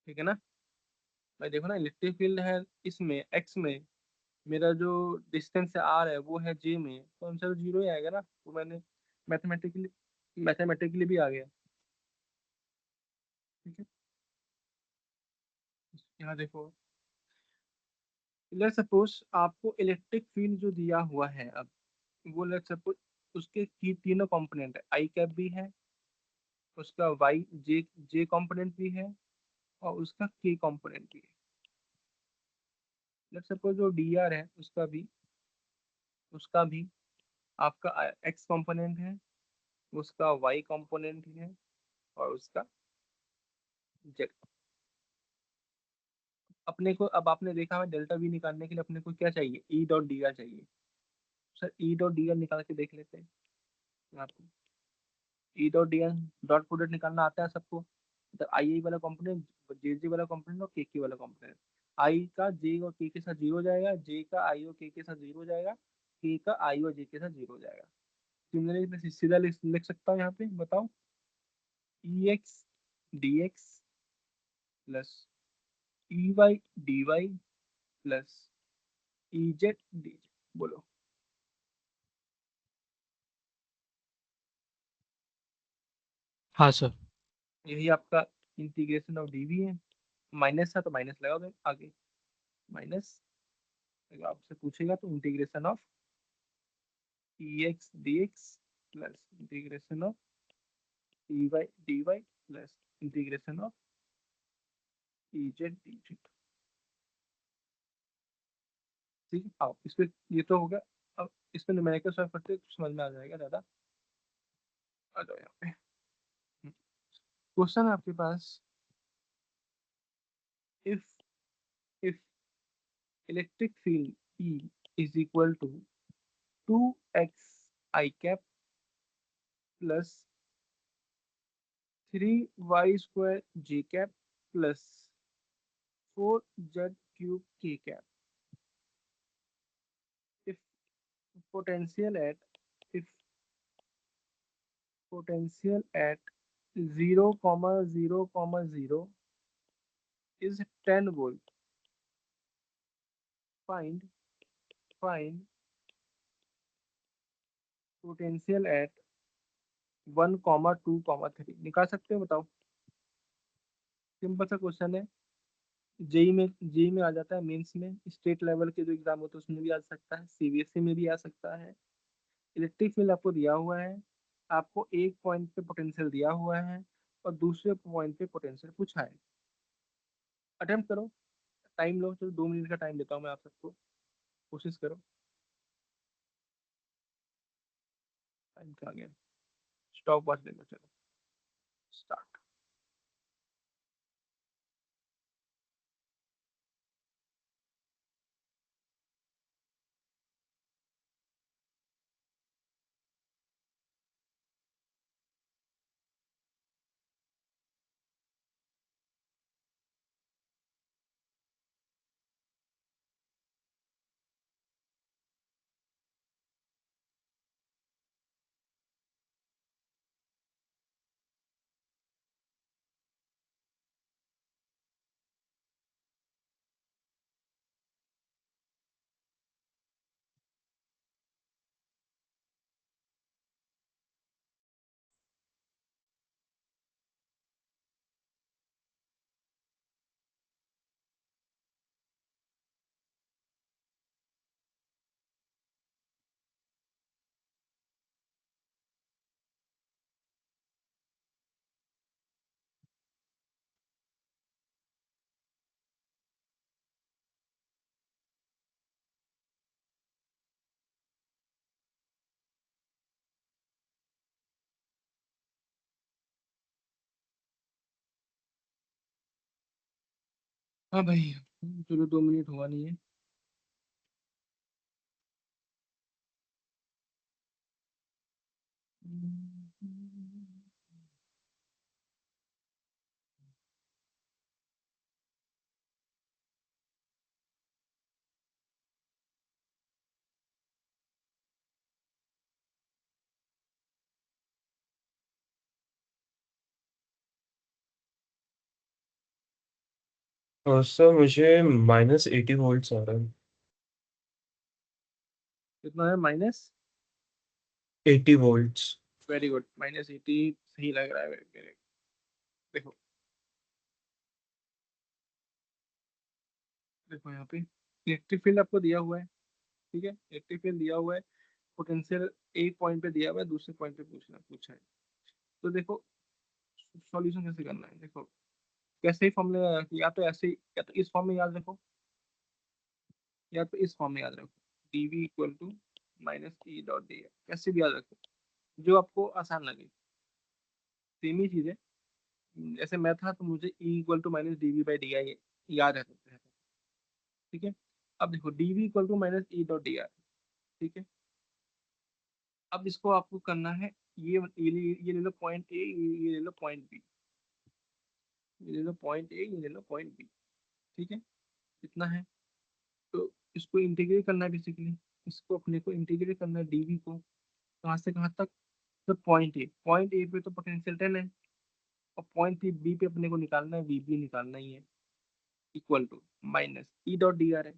ठीक है ना भाई, देखो ना इलेक्ट्रिक फील्ड है इसमें एक्स में, मेरा जो डिस्टेंस है आर है वो है जे में, तो आंसर 0 ही आएगा ना। तो मैंने मैथमेटिकली मैथमेटिकली भी आ गया। ठीक है, यहाँ देखो, लेट्स सपोज आपको इलेक्ट्रिक फील्ड जो दिया हुआ है, अब वो लेट्स सपोज उसके तीनों कंपोनेंट है, आई कैप भी है, उसका वाई जे जे कंपोनेंट भी है, और उसका के कंपोनेंट भी है। लेट्स सपोज जो डी आर है उसका भी आपका एक्स कंपोनेंट है, उसका वाई कंपोनेंट है, और उसका जेड। अपने को अब आपने देखा है डेल्टा वी निकालने के लिए अपने को क्या चाहिए, ई डॉट डी आर चाहिए। Sir E dot D R निकाल के देख लेते हैं आपको। E dot D N dot product निकालना आता है सबको, मतलब आई वाला कॉम्पोनेंट, जे वाला कॉम्पोनेंट और के वाला कॉम्पोनेंट। आई का जे और के साथ जीरो हो जाएगा, जे का आई और के साथ जीरो हो जाएगा, के का आई और जे के साथ जीरो हो जाएगा। सिमिलरली मैं सीधा लिख सकता हूँ यहाँ पे, बताओ, E X D X plus E Y D Y plus E Z D Z. बोलो। हाँ सर। यही आपका इंटीग्रेशन ऑफ डीवी है। माइनस था तो माइनस लगा दो आगे, माइनस। अगर आपसे पूछेगा तो integration of E X D X plus integration of E Y D Y plus integration of E Z D Z. ठीक है, आओ इस पे, ये तो हो गया। अब इस पे न्यूमेरिकल सॉल्व करते तो समझ में आ जाएगा ज़्यादा। आ जाओ यहाँ पे, क्वेश्चन है आपके पास, if if electric field E is equal to 2x i cap plus 3y square j cap plus 4z cube k cap, if potential at if potential at 0, 0, 0 is 10 volt, find potential at 1, 2, 3। निकाल सकते हो, बताओ। Simple सा question है, JEE में आ जाता है, मेंस में, स्टेट लेवल के जो एग्जाम होते हैं उसमें भी आ सकता है, सीबीएसई में भी आ सकता है। इलेक्ट्रिक फील्ड आपको दिया हुआ है, आपको एक पॉइंट पे पोटेंशियल दिया हुआ है और दूसरे पॉइंट पे पोटेंशियल पूछा है। अटेम्प्ट करो, टाइम लो, चलो 2 मिनट का टाइम देता हूँ मैं आप सबको, कोशिश करो। टाइम का आ गया, स्टॉप वॉच लेना, चलो स्टार्ट। हाँ भाई, चलो 2 मिनट हुआ नहीं है। और सर मुझे -80 वोल्ट्स आ रहा है। कितना है, माइनस? 80 वोल्ट्स। वेरी गुड, -80 सही लग रहा है मेरे। देखो, देखो यहाँ पे इलेक्ट्रिक फील्ड आपको दिया हुआ है, ठीक है, इलेक्ट्रिक फील्ड दिया हुआ है, पोटेंशियल एक पॉइंट पे दिया हुआ है, दूसरे पॉइंट पे पूछा है। तो देखो सॉल्यूशन कैसे करना है, देखो कैसे ही फॉर्मूला, या तो ऐसे या तो इस फॉर्म में याद रखो, या तो इस फॉर्म में याद रखो, dv equal to minus E dot D, कैसे भी याद रखो, जो आपको आसान लगे। सेम ही चीज़ है, जैसे मैं था तो मुझे E equal to minus D V by D I याद रहता है, ठीक है। अब देखो dv equal to minus E dot D R, ठीक है। अब इसको आपको करना है ये ले लो पॉइंट ए, ये ले लो पॉइंट बी, ये ले लो पॉइंट ए, ये ले लो पॉइंट बी। ठीक है, इतना है। तो इसको इंटीग्रेट करना है बेसिकली, इसको अपने को इंटीग्रेट करना है डीवी को, कहाँ से कहाँ तक? तो पॉइंट ए पे तो पोटेंशियल 10 है, और पॉइंट बी पे अपने को निकालना है वीबी, निकालना ही है। Equal to minus E dot D R है।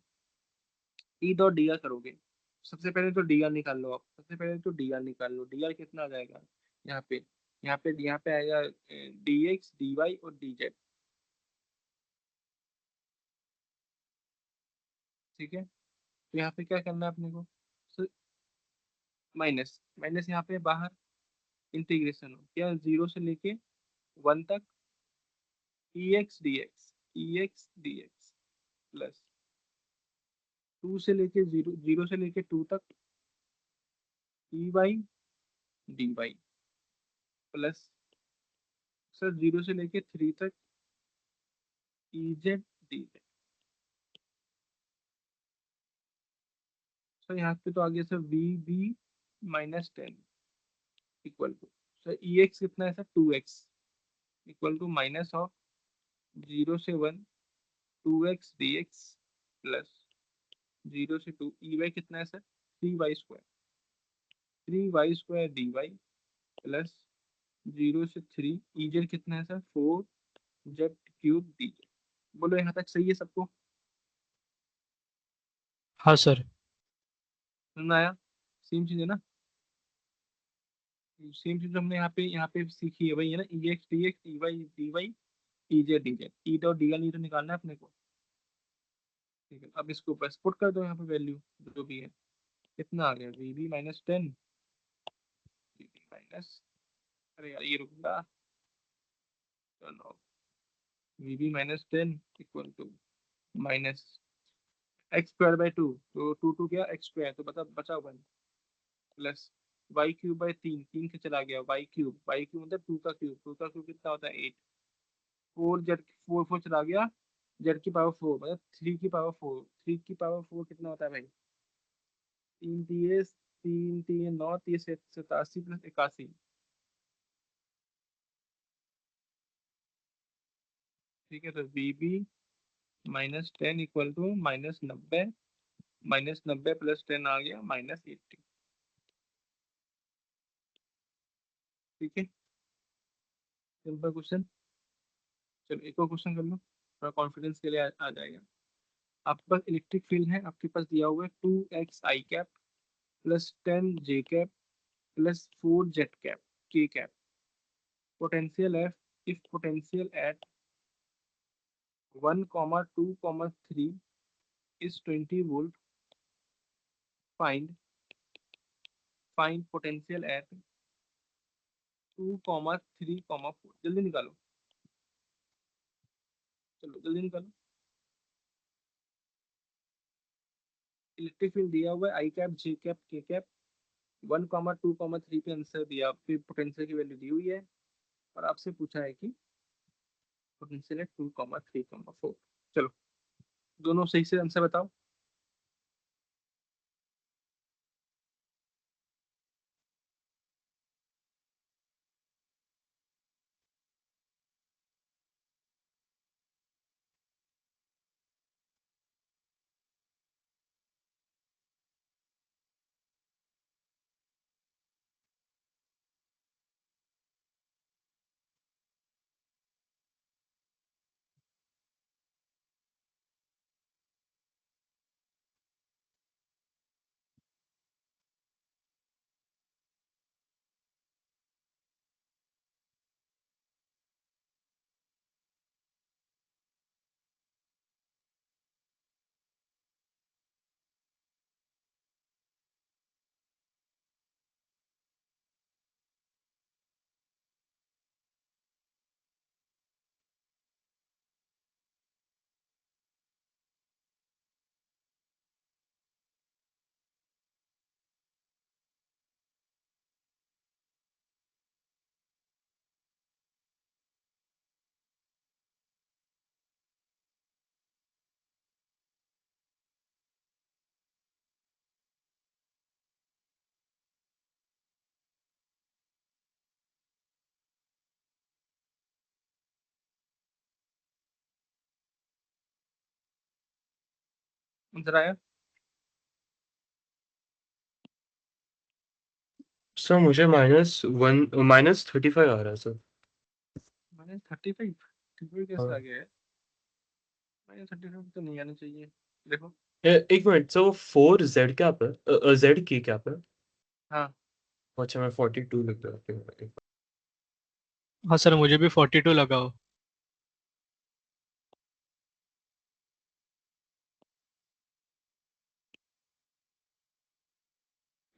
ई डॉट डी आर करोगे, सबसे पहले तो डी आर निकाल लो आप, सबसे पहले तो डी आर निकाल लो। डी आर कितना आ जाएगा यहाँ पे? यहाँ पे आएगा डी एक्स डी वाई और डी जेड। ठीक है, तो यहाँ पे क्या करना है अपने को? माइनस माइनस यहाँ पे बाहर, इंटीग्रेशन हो क्या, 0 से लेके 1 तक, E X D X, E X D X plus 2 से लेके 0, 0 से लेके 2 तक, E Y D Y plus sir 0 से लेके 3 तक, E Z D Z. Sir यहाँ पे तो आ गया sir V B -10 equal to, sir E X कितना है sir 2x, equal to minus of 0 से 1 2x डी एक्स प्लस 0 से 2, ई वाई कितना है sir 3y² 3y² D Y plus 0 से 3, ई जेड कितना है सर 4z³ डी जेड। बोलो यहाँ तक सही है सबको? हाँ सर। सुनना आया? सेम चीज है ना? सेम चीज हमने यहाँ पे सीखी है वही है ना, E X D X D Y E Z D Z, E dot D L नहीं तो निकालना है अपने को। ठीक है, अब इसको ऊपर पुट कर दो यहाँ पे वैल्यू जो भी है। कितना आ गया V B -10, V B minus, अरे यार ये रुकना, चलो V B -10 equal to minus x² 2, तो 2 क्या x², तो बता बचा 1 प्लस y³ 3, 3 से चला गया y³ मतलब 2 का क्यूब, 2 का क्यूब कितना होता है 8, 4z 4 4 चला गया, z⁴ मतलब 3⁴, 3⁴ कितना होता है भाई? 3 9, 87 प्लस 81। ठीक है, तो B B -10 equal to -90, -90 plus 10 आ गया -80। ठीक है, सिंपल क्वेश्चन। चलो एक और क्वेश्चन कर लो, थोड़ा कॉन्फिडेंस के लिए आ जाएगा। आपके पास इलेक्ट्रिक फील्ड है, आपके पास दिया हुआ है 2x i cap plus 10 j cap plus 4 z cap के कैप। पोटेंशियल है, if potential at 1, 2, 3 is 20 volt, find potential at 2, 3, 4। जल्दी निकालो, चलो जल्दी निकालो। इलेक्ट्रिक फील्ड दिया हुआ है i कैप, j कैप, के कैप, 1, 2, 3 पे आंसर दिया, फिर पोटेंशियल की वैल्यू दी हुई है, और आपसे पूछा है कि पोटेंशियल है 2, 3, 4। चलो दोनों सही से आंसर बताओ। आंसर आया? सर मुझे -35 आ रहा है सर। -35? 35 कैसे आ हाँ। गया है? -35 तो नहीं आना चाहिए। देखो। एक मिनट सर, वो 4 जेड क्या पे, जेड की क्या पे? हाँ, अच्छा मैं 42 लिख रहा था। हाँ सर, मुझे भी 42 लगा हो।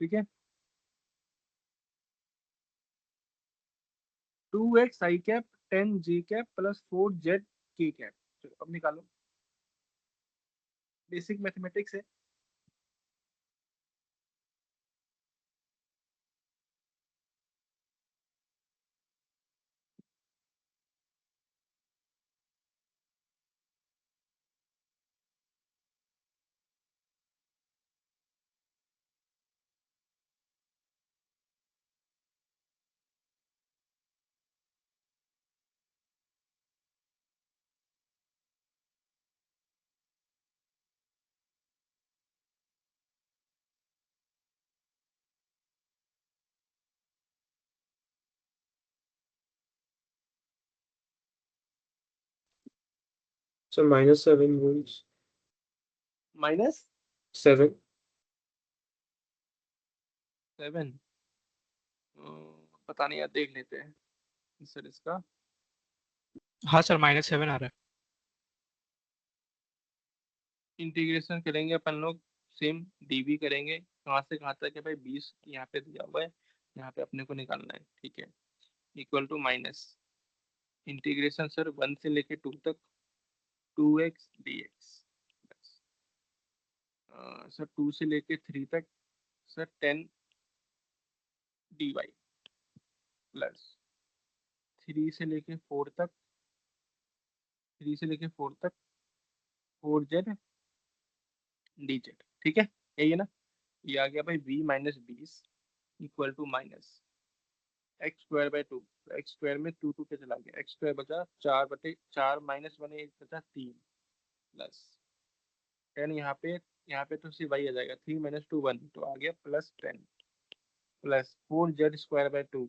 ठीक है। 2x आई कैप 10 जी कैप प्लस 4 जेड की कैप। चलो अब निकालो। बेसिक मैथमेटिक्स है। Sir -7 volts. -7। 7। पता नहीं यार, देख लेते हैं सर इसका। हाँ सर, -7 आ रहा है। इंटीग्रेशन करेंगे अपन लोग। सेम डीवी करेंगे, कहाँ से कहाँ तक है भाई? 20 यहाँ पे दिया हुआ है, यहाँ पे अपने को निकालना है। ठीक है। Equal to minus integration sir 1 से लेके 2 तक, 2x dx। सर 2 से लेके 3 तक सर 10 dy प्लस 3 से लेके 4 तक, 3 से लेके 4 तक 4z dz। ठीक है, यही है ना? ये आ गया भाई v -20 equal to minus x²/2। X square में 2 2 के चला गया, x² बचा 4/4 -1 1 बचा 3 प्लस 10 यहाँ पे तो सिर्फ वही आ जाएगा, 3 - 2 1 तो आ गया प्लस 10 प्लस 4z²/2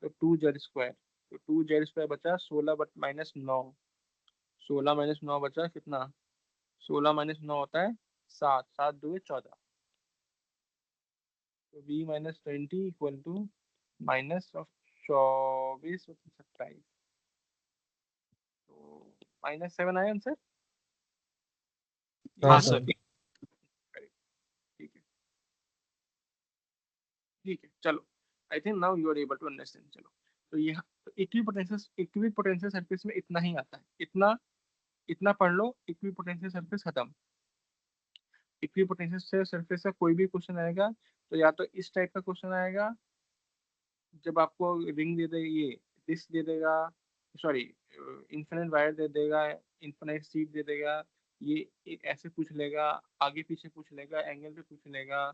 तो 2z²। तो 2z² बचा 16 बट -9, 16 - 9 बचा कितना? 16 - 9 होता है 7, 7 2 14। तो v -20 equal to minus of 24/27। तो -7 आया आंसर। हाँ हाँ यही सर। सर। है। ठीक है। ठीक है चलो। I think now you are able to understand. चलो। तो ये इक्विपोटेंशियल सरफेस में इतना ही आता है। इतना इतना पढ़ लो, इक्विपोटेंशियल सरफेस खत्म। इक्विपोटेंशियल सरफेस का कोई भी क्वेश्चन आएगा तो या तो इस टाइप का क्वेश्चन आएगा, जब आपको रिंग दे दे, ये डिस्क दे देगा, सॉरी इन्फिनिट वायर दे देगा, इन्फिनिट सीट दे देगा, ये एक ऐसे पूछ लेगा, आगे पीछे पूछ लेगा, एंगल पे पूछ लेगा।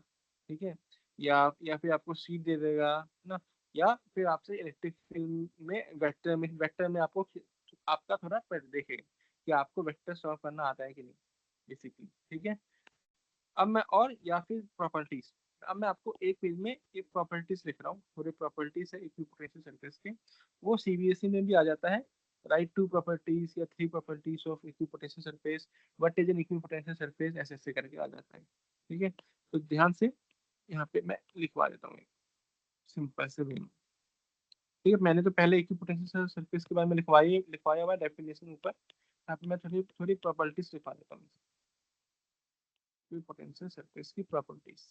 ठीक है। या फिर आपको सीट दे देगा ना, या फिर आपसे इलेक्ट्रिक फील्ड में वेक्टर में आपको आपका थोड़ा देखेगा कि आपको वेक्टर सॉल्व करना आता है कि नहीं, बेसिकली। ठीक है। अब मैं और या फिर प्रॉपर्टीज, अब मैं आपको एक पेज में एक प्रॉपर्टीज लिख रहा हूँ, थोड़े प्रॉपर्टीज है इक्विपोटेंशियल सरफेस के। वो सीबीएसई में भी आ जाता है। राइट टू प्रॉपर्टीज या 3 properties of equipotential surface, what is an equipotential surface, ऐसे ऐसे करके आ जाता है। ठीक है। तो ध्यान से यहाँ पे मैं लिखवा देता हूँ सिंपल से वे में। ठीक है। मैंने तो पहले इक्विपोटेंशियल सरफेस के बारे में लिखवाया हुआ डेफिनेशन ऊपर। यहाँ पे मैं थोड़ी थोड़ी प्रॉपर्टीज लिखवा देता हूँ, इक्विपोटेंशियल सरफेस की प्रॉपर्टीज।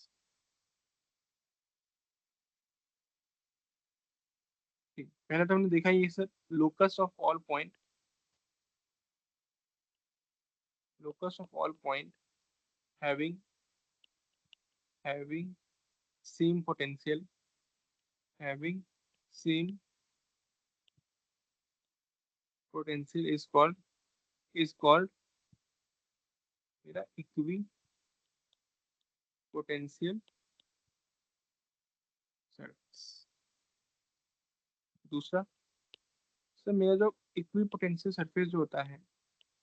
ठीक, पहले तो हमने देखा ये sir, locus of all point, locus of all point having having same potential, having same potential is called मेरा इक्वी पोटेंशियल सरफेस। दूसरा, सर मेरा जो इक्वी पोटेंशियल सरफेस जो होता है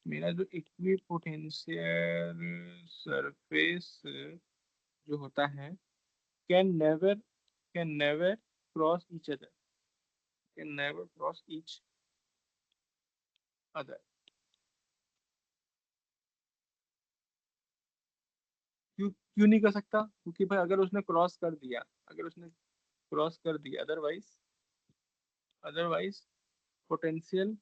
मेरा जो इक्विपोटेंशियल सरफेस जो होता है can never cross each other, can never cross each other. क्यों क्यों नहीं कर सकता? क्योंकि भाई अगर उसने क्रॉस कर दिया, अगर उसने क्रॉस कर दिया, otherwise potential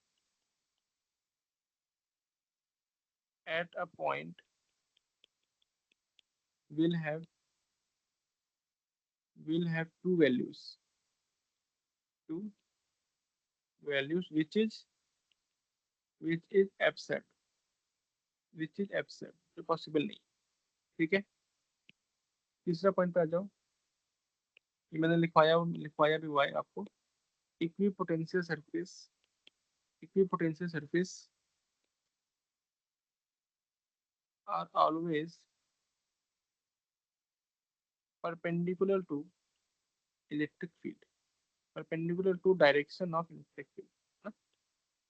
at a point will have two values which is absurd, जो पॉसिबल नहीं। ठीक है, तीसरा पॉइंट पे आ जाओ। ये मैंने लिखवाया भी हुआ है आपको। Equipotential surface are always perpendicular to electric field, perpendicular to direction of electric field, हाँ?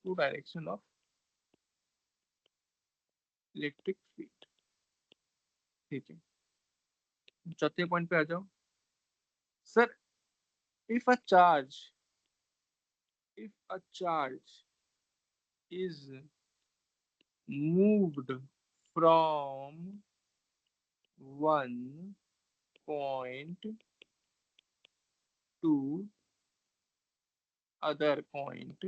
to direction of electric field। ठीक है, चौथे पॉइंट पे आ जाओ। Sir, if a charge is moved from one point to other point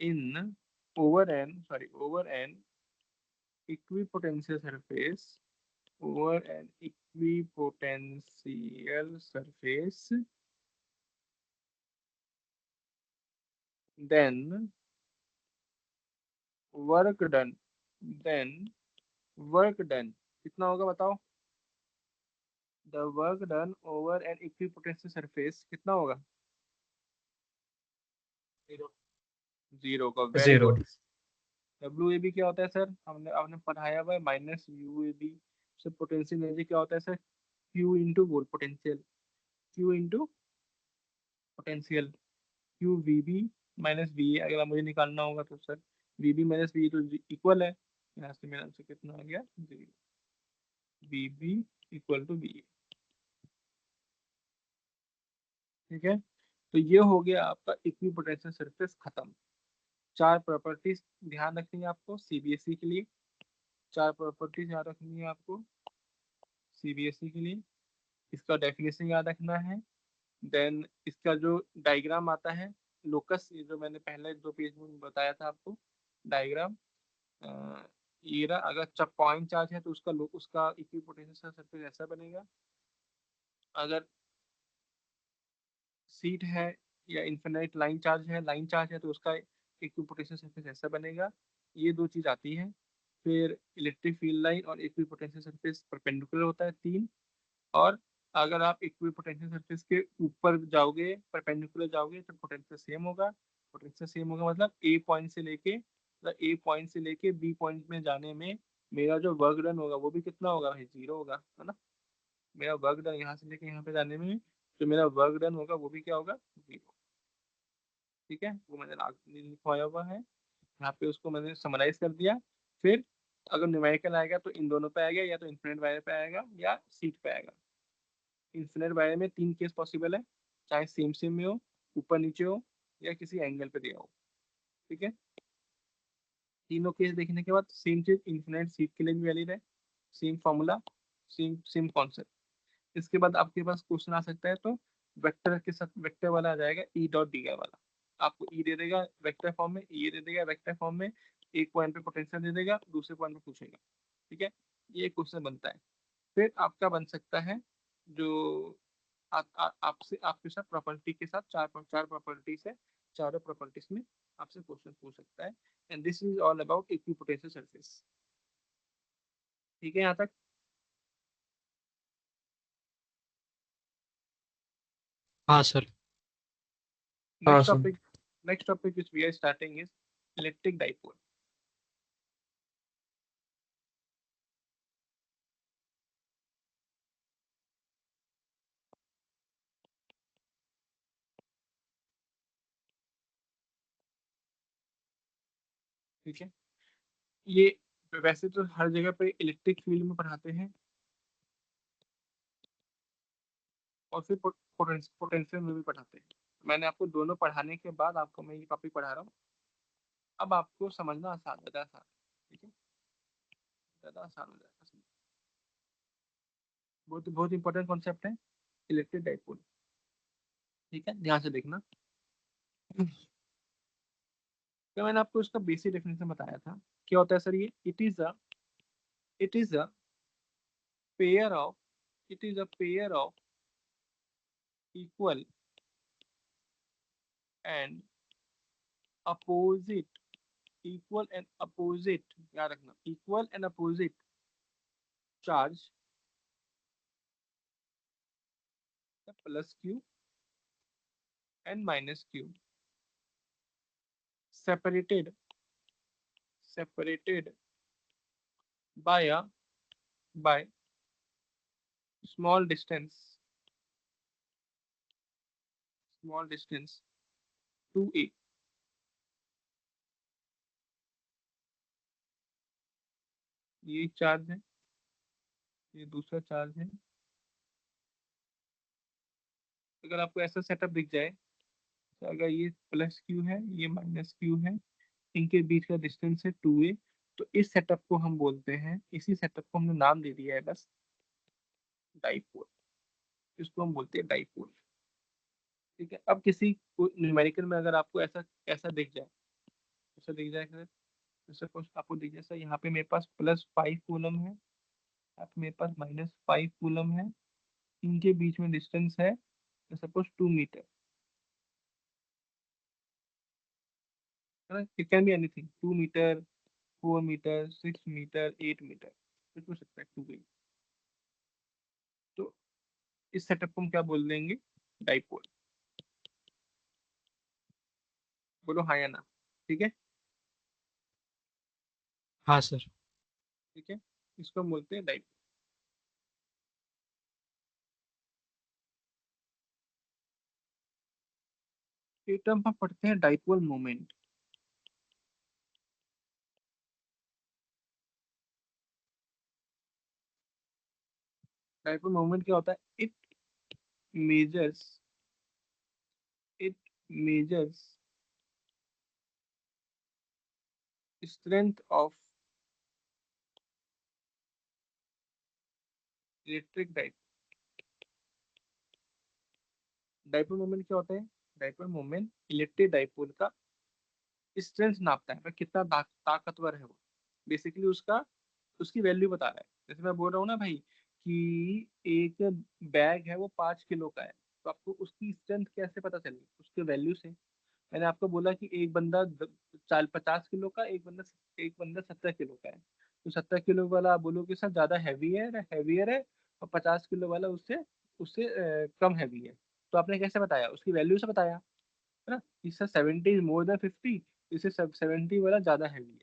in over an equipotential surface, then work done कितना होगा बताओ? The work done over an equipotential surface कितना होगा? जीरो का। Very zero. Good. W A B क्या होता है sir? आपने पढ़ाया हुआ है, माइनस यू ए बी से पोटेंशियल एनर्जी क्या होता है sir? Q into whole potential, Q into potential, Q V B minus V A. अगर मुझे निकालना होगा तो sir V B minus V तो इक्वल है, यहाँ से मेरा आंसर कितना आ गया? Zero. V B equal to V A. ठीक है, तो ये हो गया आपका इक्विपोटेंशियल सरफेस खत्म। 4 प्रॉपर्टीज ध्यान रखनी है आपको सीबीएसई के लिए, 4 प्रॉपर्टीज याद रखनी है आपको सीबीएसई के लिए। इसका डेफिनेशन याद रखना है। देन इसका जो डायग्राम आता है लोकस, ये जो मैंने पहले 2 पेज में बताया था आपको डायग्राम, ये रहा। अगर पॉइंट चार्ज है तो उसका इक्विपोटेंशियल सरफेस ऐसा बनेगा। अगर सीट है या इन्फिनाइट लाइन चार्ज है तो उसका इक्विपोटेंशियल सरफेस ऐसा बनेगा। ये 2 चीज आती है। फिर इलेक्ट्रिक फील्ड लाइन और इक्विपोटेंशियल सरफेस परपेंडिकुलर होता है 3। और अगर आप इक्विपोटेंशियल सरफेस के ऊपर जाओगे, परपेंडिकुलर जाओगे तो पोटेंशियल सेम होगा। मतलब ए पॉइंट से लेके बी पॉइंट में जाने में मेरा जो वर्क डन होगा वो भी कितना होगा भाई? जीरो होगा, है ना। मेरा वर्क डन यहाँ से लेके यहाँ पे जाने में जो मेरा वर्क डन होगा वो भी क्या होगा? जीरो। ठीक है, वो मैंने लिखवाया हुआ है यहाँ पे, उसको मैंने समराइज कर दिया। फिर अगर न्यूमेरिकल आएगा तो इन दोनों पे आएगा, या तो इन्फिनिट वायर पे आएगा या सीट पे आएगा। इन्फिनिट वायर में 3 केस पॉसिबल है, चाहे सेम सेम में हो, ऊपर नीचे हो, या किसी एंगल पे दिया हो। ठीक है, तीनों केस देखने के बाद सेम चीज इन्फिनिट सीट के लिए भी वैलिड है, same formula, same same concept. इसके बाद आपके पास क्वेश्चन आ सकता है तो वेक्टर के साथ वेक्टर वाला आ जाएगा, ई डॉट डी वाला। आपको ई दे देगा वेक्टर फॉर्म में, ई दे देगा वेक्टर फॉर्म में, एक पॉइंट पे पोटेंशियल दे देगा, दूसरे पॉइंट पे पूछेगा। ठीक है, ये क्वेश्चन बनता है। फिर आपका बन सकता है जो आपसे आपके साथ प्रॉपर्टी के साथ चार प्रॉपर्टीज है, चारों प्रॉपर्टीज में आपसे क्वेश्चन पूछ सकता है। And this is all about equipotential surface. ठीक है यहाँ तक? हाँ सर। हाँ next sir. Topic which we are starting is electric dipole। ठीक है, ये वैसे तो हर जगह पे इलेक्ट्रिक फील्ड में पढ़ाते हैं और फिर पोटेंशियल में भी पढ़ाते हैं। मैंने आपको दोनों पढ़ाने के बाद आपको मैं ये टॉपिक पढ़ा रहा हूँ। अब आपको समझना आसान, ज़्यादा आसान, ठीक है, ज़्यादा आसान हो जाएगा समझ। बहुत बहुत इंपॉर्टेंट कॉन्सेप्ट है इलेक्ट्रिक डाइपोल। ठीक है, ध्यान से देखना। तो मैंने आपको इसका बेसिक डेफिनेशन बताया था। क्या होता है सर ये? It is a pair of it is a pair of equal and opposite याद रखना, equal and opposite charge plus Q and minus Q separated by small distance 2a। ये चार्ज है, ये दूसरा चार्ज है। अगर आपको ऐसा सेटअप दिख जाए, तो अगर ये प्लस क्यू है, ये माइनस क्यू है, इनके बीच का डिस्टेंस है 2a, तो इस सेटअप को हम बोलते हैं, इसी सेटअप को हमने नाम दे दिया है बस, डाइपोल। इसको हम बोलते हैं डाइपोल। ठीक है, अब किसी को न्यूमेरिकल में अगर आपको ऐसा ऐसा दिख जाए, ऐसा दिख जाए सर, जैसे कुछ आपको दिख जाए सर, यहाँ पे मेरे पास +5 कूलम है, यहाँ पे मेरे पास -5 कूलम है, इनके बीच में डिस्टेंस है सपोज 2 मीटर, है ना? It can be anything, 2 metre, 4 metre, 6 metre, 8 metre, कुछ हो सकता है 2 भी। तो इस सेटअप को हम क्या बोल देंगे? डाइपोल। बोलो हाँ या ना। ठीक है, हाँ सर। ठीक है, इसको हम बोलते हैं डाइपोल। ये टर्म हम पढ़ते हैं डाइपोल मोमेंट। डाइपोल मोमेंट क्या होता है? Measures it measures strength of electric dipole. Dipole moment क्या होता है? डाइपोल मोमेंट इलेक्ट्रिक डाइपोल का स्ट्रेंथ नापता है, मतलब कितना ताकतवर है वो, बेसिकली उसका उसकी वैल्यू बता रहा है। जैसे मैं बोल रहा हूँ ना भाई कि एक बैग है वो 5 किलो का है, तो आपको उसकी स्ट्रेंथ कैसे पता चलेगी? उसके वैल्यू से। मैंने आपको बोला कि एक बंदा 50 किलो का, एक बंदा 70 किलो का है, तो 70 किलो वाला आप बोलोगे सर ज्यादा हैवियर है, और 50 किलो वाला उससे उससे कम हैवी है। तो आपने कैसे बताया? उसकी वैल्यू से बताया, है ना? इससे 70 इज मोर देन 50, इससे 70 वाला ज्यादा हैवी है।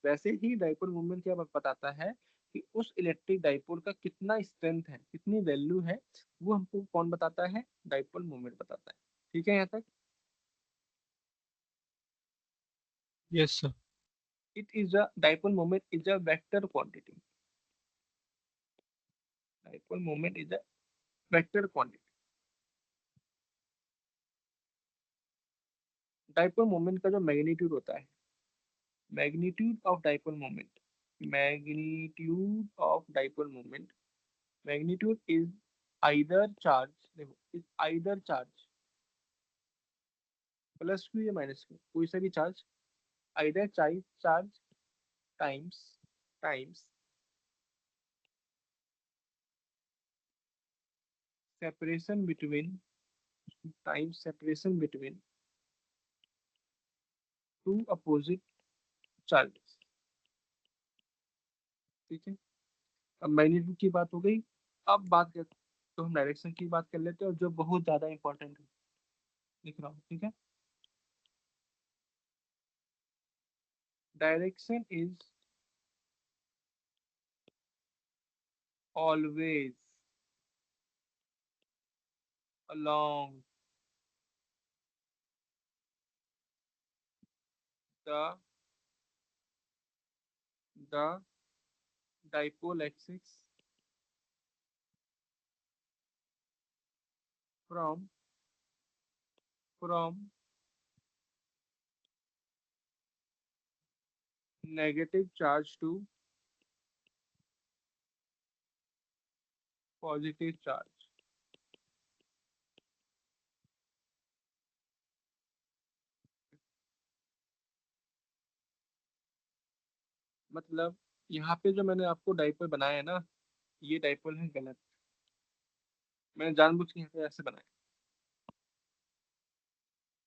वैसे ही डाइपोल मूवमेंट क्या बताता है कि उस इलेक्ट्रिक डाइपोल का कितना स्ट्रेंथ है, कितनी वैल्यू है, वो हमको कौन बताता है? डाइपोल मूवमेंट बताता है। ठीक है यहाँ तक? Yes sir. It is a dipole moment is a vector quantity. Dipole moment is a vector quantity. Dipole moment का जो मैग्नीट्यूड होता है, magnitude of dipole moment magnitude of dipole moment magnitude is either charge, देखो, is either charge plus Q या minus Q, कोई सा भी charge, either charge times times separation between time separation between two opposite charges. ठीक है, अब magnitude की बात हो गई। अब बात कर, तो हम डायरेक्शन की बात कर लेते हैं, और जो बहुत ज्यादा इंपॉर्टेंट है, लिख रहा हूँ, ठीक है। Direction is always along the the dipole axis from negative charge to positive charge। मतलब यहाँ पे जो मैंने आपको डाइपोल बनाया है ना, ये डाइपोल है गलत। मैंने जानबूझ के यहाँ पे ऐसे बनाया।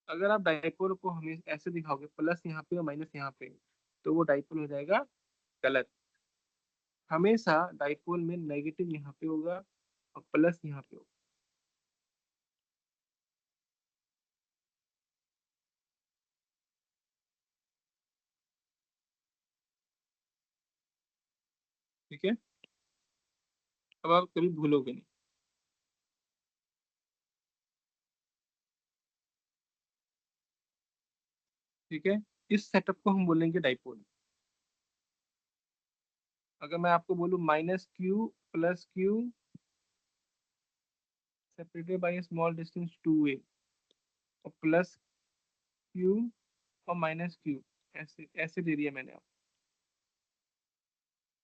अगर आप डाइपोल को हमें ऐसे दिखाओगे, प्लस यहाँ पे और माइनस यहाँ पे, तो वो डाइपोल हो जाएगा गलत। हमेशा डाइपोल में नेगेटिव यहाँ पे होगा और प्लस यहाँ पे होगा। ठीक है, अब आप कभी भूलोगे नहीं। ठीक है, इस सेटअप को हम बोलेंगे डाइपोल। अगर मैं आपको बोलूँ -q + q separated by small distance 2a और +q और -q, ऐसे ऐसे दे दिया मैंने आपको।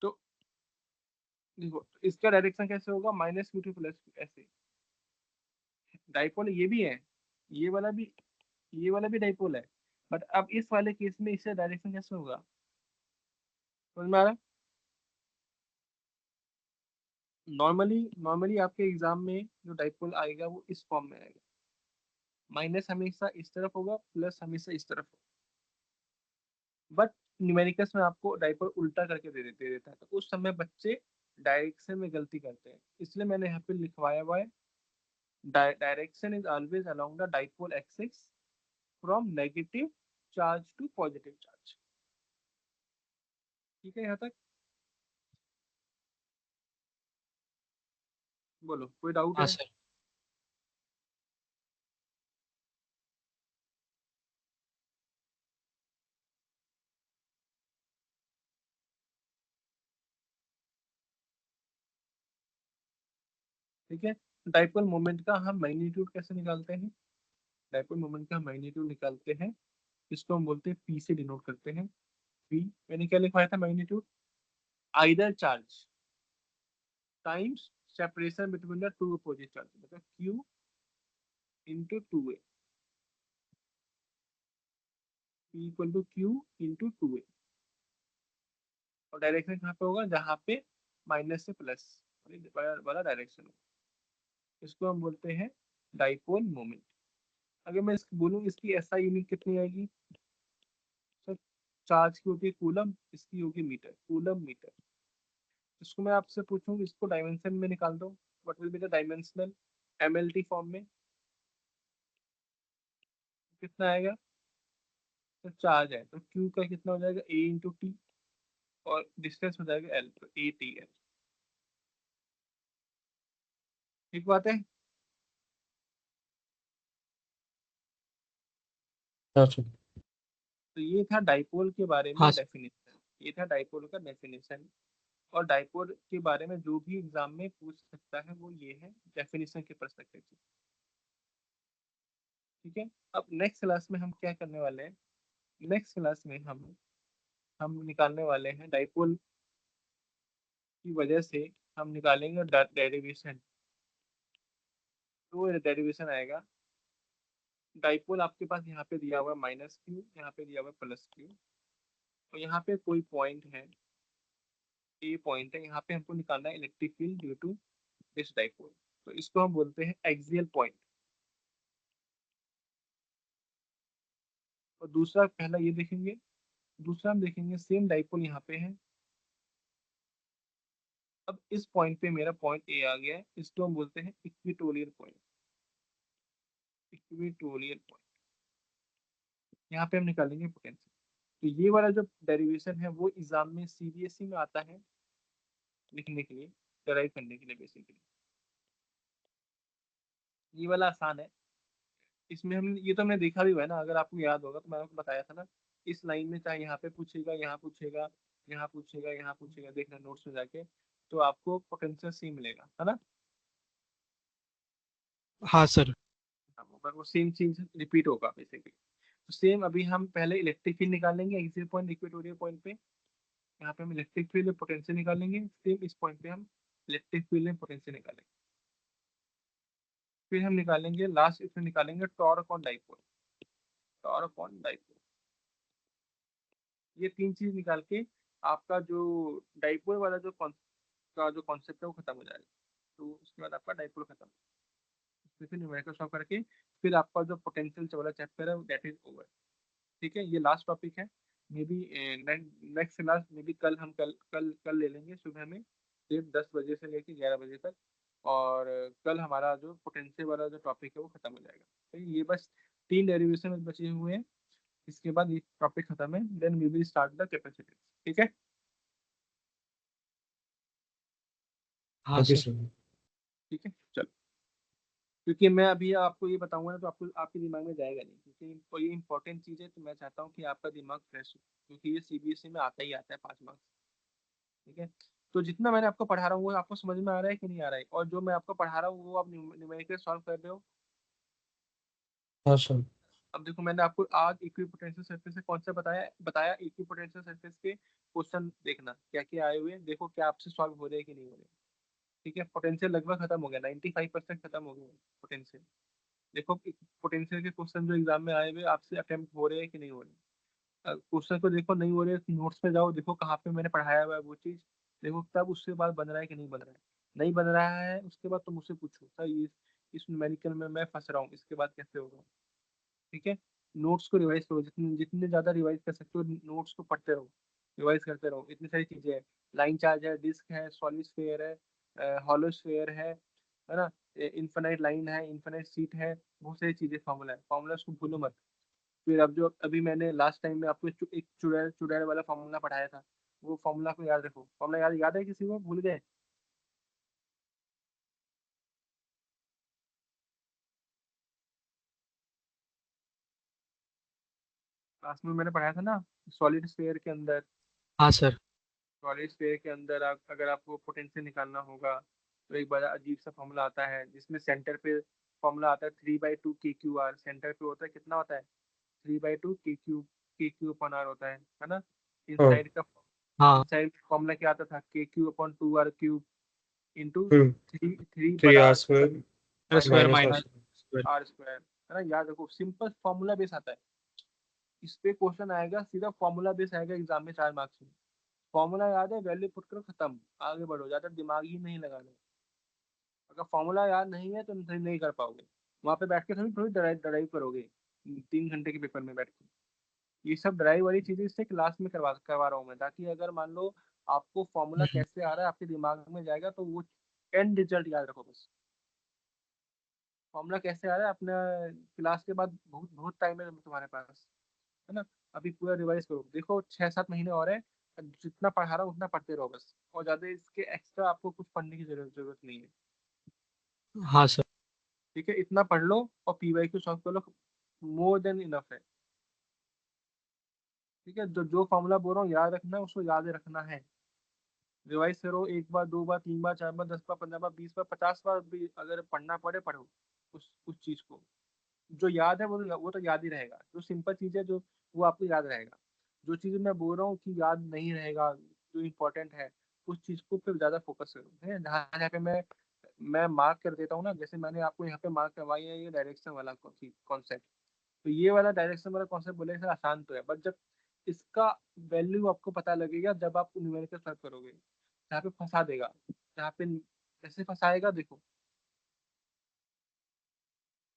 तो देखो इसका डायरेक्शन कैसे होगा, -q to +q, ऐसे। डाइपोल ये भी है, ये वाला भी, ये वाला भी डाइपोल है, बट अब इस वाले केस में इससे डायरेक्शन कैसे होगा, समझ में आ रहा है? नॉर्मली आपके एग्जाम में जो डाइपोल आएगा वो इस फॉर्म में आएगा, माइनस हमेशा इस तरफ होगा, प्लस हमेशा इस तरफ होगा। बट न्यूमेरिकल्स में आपको डाइपोल उल्टा करके दे देता है, तो उस समय बच्चे डायरेक्शन में गलती करते हैं, इसलिए मैंने यहाँ पे लिखवाया हुआ है direction is always along the dipole axis from negative charge to positive charge. ठीक है यहाँ तक? बोलो, कोई डाउट हाँ है? सर। ठीक है, डाइपोल मोमेंट का हम मैग्नीट्यूड कैसे निकालते हैं? डाइपोल मोमेंट का मैग्नीट्यूड निकालते हैं, इसको हम बोलते हैं पी से डिनोट करते हैं। पी मैंने क्या लिखवाया था magnitude, either charge times separation between the two opposite charge, मतलब Q into two A, P equal to Q into two A. और डायरेक्शन कहाँ पे होगा, जहाँ पे माइनस से प्लस वाला डायरेक्शन होगा, इसको हम बोलते हैं डाइपोल मोमेंट। अगर मैं इसको बोलूँ इसकी एसआई यूनिट कितनी आएगी सर, चार्ज की होती है कूलम, इसकी होगी मीटर, कूलम मीटर। इसको मैं आपसे पूछूं, इसको डायमेंशन में निकाल दो, what will be the dimensional MLT form में, कितना आएगा? तो चार्ज है तो क्यू का कितना हो जाएगा, ए इंटू टी, और डिस्टेंस हो जाएगा एल, तो ए टी एल। ठीक बात है? हाँ सर। तो ये था डाइपोल के बारे हाँ में सर। डेफिनेशन, ये था डाइपोल का डेफिनेशन। और डाइपोल के बारे में जो भी एग्जाम में पूछ सकता है वो ये है, डेफिनेशन के पर्सपेक्टिव से। ठीक है, अब नेक्स्ट क्लास में हम क्या करने वाले हैं, नेक्स्ट क्लास में हम निकालने वाले हैं डाइपोल की वजह से, हम निकालेंगे डेरिवेशन। तो डेरिवेशन आएगा, डाइपोल आपके पास यहाँ पे दिया हुआ है -q, यहाँ पे दिया हुआ है +q, और यहाँ पे कोई पॉइंट है, ए पॉइंट है, यहाँ पे हमको निकालना है electric field due to this dipole, तो इसको हम बोलते हैं एक्सियल पॉइंट। और दूसरा, पहला ये देखेंगे, दूसरा हम देखेंगे सेम डाइपोल यहाँ पे है। अब इस पॉइंट पे मेरा पॉइंट ए आ गया है, इसको हम बोलते हैं इक्वेटोरियल पॉइंट, इक्वेटोरियल पॉइंट। यहाँ पे हम निकालेंगे पोटेंशियल। तो ये वाला जो डेरिवेशन है वो एग्जाम में सीबीएसई में आता है लिखने के लिए, डराइव करने के लिए बेसिकली। ये वाला आसान है, इसमें हम ये तो हमने देखा भी हुआ है ना, अगर आपको याद होगा तो मैंने आपको बताया था ना, इस लाइन में चाहे यहाँ पे पूछेगा, यहाँ पूछेगा, यहाँ पूछेगा, यहाँ पूछेगा, देखना नोट्स में जाके, तो आपको पोटेंशियल सेम मिलेगा, है ना। हाँ सर। हाँ, पर वो सेम चीज रिपीट होगा बेसिकली। तो सेम अभी हम पहले इलेक्ट्रिक फील्ड निकालेंगे एक्सियल पॉइंट इक्वेटोरियल पॉइंट पे। यहाँ पे हम इलेक्ट्रिक फील्ड में पोटेंशियल निकालेंगे, सेम इस पॉइंट पे हम इलेक्ट्रिक फील्ड में पोटेंशियल निकालेंगे। फिर हम निकालेंगे लास्ट, इसमें निकालेंगे torque on dipole. Torque on dipole, ये तीन चीज निकाल के आपका जो डाइपोल वाला जो कॉन्सेप्ट है वो खत्म हो जाएगा। तो उसके बाद आपका डाइपोल खत्म, फिर न्यूमेरिकल सॉल्व करके फिर आपका जो पोटेंशियल वाला चैप्टर है दैट इज ओवर। ठीक है, ये लास्ट टॉपिक है। May be next class may be कल, हम कल ले लेंगे सुबह में 10 बजे से लेके 11 बजे तक। और कल हमारा जो पोटेंशियल वाला जो टॉपिक है वो खत्म हो जाएगा। तो ये बस 3 डेरिवेशन बचे हुए हैं, इसके बाद ये टॉपिक खत्म है, then we will start the capacity. ठीक है। हाँ ओके सर। सर। ठीक है, चलो। क्योंकि मैं अभी आपको ये बताऊंगा ना तो आपको आपके दिमाग में जाएगा नहीं, क्योंकि कोई इंपॉर्टेंट चीज़ है, तो मैं चाहता हूँ कि आपका दिमाग फ्रेश हो, क्योंकि ये सीबीएसई में आता ही आता है 5 मार्क्स। ठीक है। तो जितना मैंने आपको पढ़ा रहा हूँ वो आपको समझ में आ रहा है कि नहीं आ रहा है, और जो मैं आपको पढ़ा रहा हूँ वो आप न्यूमेरिकल सॉल्व कर रहे हो। हाँ सर। अब देखो, मैंने आपको आज इक्विपोटेंशियल सरफेस से कौन सा बताया बताया इक्विपोटेंशियल सरफेस के क्वेश्चन देखना क्या क्या आए हुए हैं, देखो क्या आपसे सॉल्व हो रहे हैं कि नहीं हो रहे। ठीक है, पोटेंशियल लगभग खत्म हो गया, 95% खत्म हो गया पोटेंशियल। देखो पोटेंशियल के क्वेश्चन जो एग्जाम में आए हुए आपसे अटेम्प्ट हो रहे हैं कि नहीं हो रहे। क्वेश्चन को देखो, नहीं हो रहे नोट्स पे जाओ, देखो कहाँ पे मैंने पढ़ाया हुआ है वो चीज, देखो तब उसके बाद बन रहा है कि नहीं बन रहा है। नहीं बन रहा है उसके बाद तुम मुझसे पूछो सर ये इस न्यूमेरिकल में मैं फंस रहा हूँ, इसके बाद कैसे होगा। ठीक है। नोट्स को रिवाइज करो, जितने जितने ज्यादा रिवाइज कर सकते हो नोट्स को पढ़ते रहो, रिवाइज करते रहो। इतनी सारी चीजें हैं, लाइन चार्ज है, डिस्क है, सॉलिड स्फीयर है, हॉलो स्फीयर है ना, इन्फिनाइट लाइन है, इन्फिनाइट सीट है, बहुत सारी चीजें, फॉर्मूला है, फॉर्मूला उसको भूलो मत। फिर अब जो अभी मैंने लास्ट टाइम में आपको एक चुड़ैल चुड़ैल वाला फॉर्मूला पढ़ाया था, वो फॉर्मूला को याद रखो। फॉर्मूला याद याद है किसी को, भूल गए। क्लास में मैंने पढ़ाया था ना, सॉलिड स्फीयर के अंदर, हाँ सर। सॉलिड स्फीयर के अंदर अगर आपको पोटेंशियल निकालना होगा तो एक बड़ा अजीब सा फॉर्मूला आता है, जिसमें सेंटर पे फॉर्मूला आता है 3/2 KQR। सेंटर पे होता है कितना होता है, 3/2 KQ अपॉन R होता है ना। हाँ। हाँ। इनसाइड फॉर्मूला क्या आता था, KQ/2R³ into hmm. Three three 3 R बटा square square minus minus minus R square. R square, है ना। याद रखो, सिंपल फॉर्मूला बेस आता है, इस पे क्वेश्चन आएगा, सीधा फॉर्मूला बेस आएगा एग्जाम में 4 मार्क्स में। फॉर्मूला याद है, वैल्यू पुट करो, खत्म, आगे बढ़ो, ज्यादा दिमाग ही नहीं लगाना। अगर फॉर्मूला याद नहीं है तो नहीं कर पाओगे, वहां पे बैठ के थोड़ी थोड़ी ड्राइव करोगे 3 घंटे के पेपर में बैठ के। ये सब ड्राइव वाली चीजें इससे क्लास में करवा करवा रहा हूँ मैं, ताकि अगर मान लो आपको फॉर्मूला हम्म। कैसे आ रहा है आपके दिमाग में जाएगा, तो वो एंड रिजल्ट याद रखो बस। फॉर्मूला कैसे आ रहा है अपना, क्लास के बाद बहुत बहुत टाइम है तुम्हारे पास, है ना। अभी पूरा रिवाइज करो, देखो 6-7 महीने और है, जितना पढ़ा रहा हूँ उतना पढ़ते रहो बस, और ज्यादा इसके एक्स्ट्रा आपको कुछ पढ़ने की जरूरत नहीं है। हाँ सर। ठीक है, इतना पढ़ लो और पीवाईक्यू सॉल्व कर लो, मोर देन इनफ है। ठीक है, जो जो फॉर्मूला बोल रहा हूँ याद रखना है, उसको याद रखना है। रिवाइज करो, 1 बार 2 बार 3 बार 4 बार 10 बार 15 बार 20 बार 50 बार भी अगर पढ़ना पड़े पढ़ो उस चीज को। जो याद है वो तो याद ही रहेगा, जो सिंपल चीज है जो वो आपको याद रहेगा। जो चीज मैं बोल रहा हूँ कि याद नहीं रहेगा, जो इम्पोर्टेंट है उस चीज को पे ज्यादा फोकस करो, है जहाँ जहाँ पे मैं मार्क कर देता हूँ ना, जैसे मैंने आपको यहाँ पे मार्क करवाई है ये डायरेक्शन वाला कॉन्सेप्ट। तो ये वाला डायरेक्शन वाला कॉन्सेप्ट बोले सर आसान तो है, बट जब इसका वैल्यू आपको पता लगेगा जब आप न्यूमेरिकल सर्च करोगे, जहाँ पे फंसा देगा, जहाँ पे कैसे फंसाएगा देखो।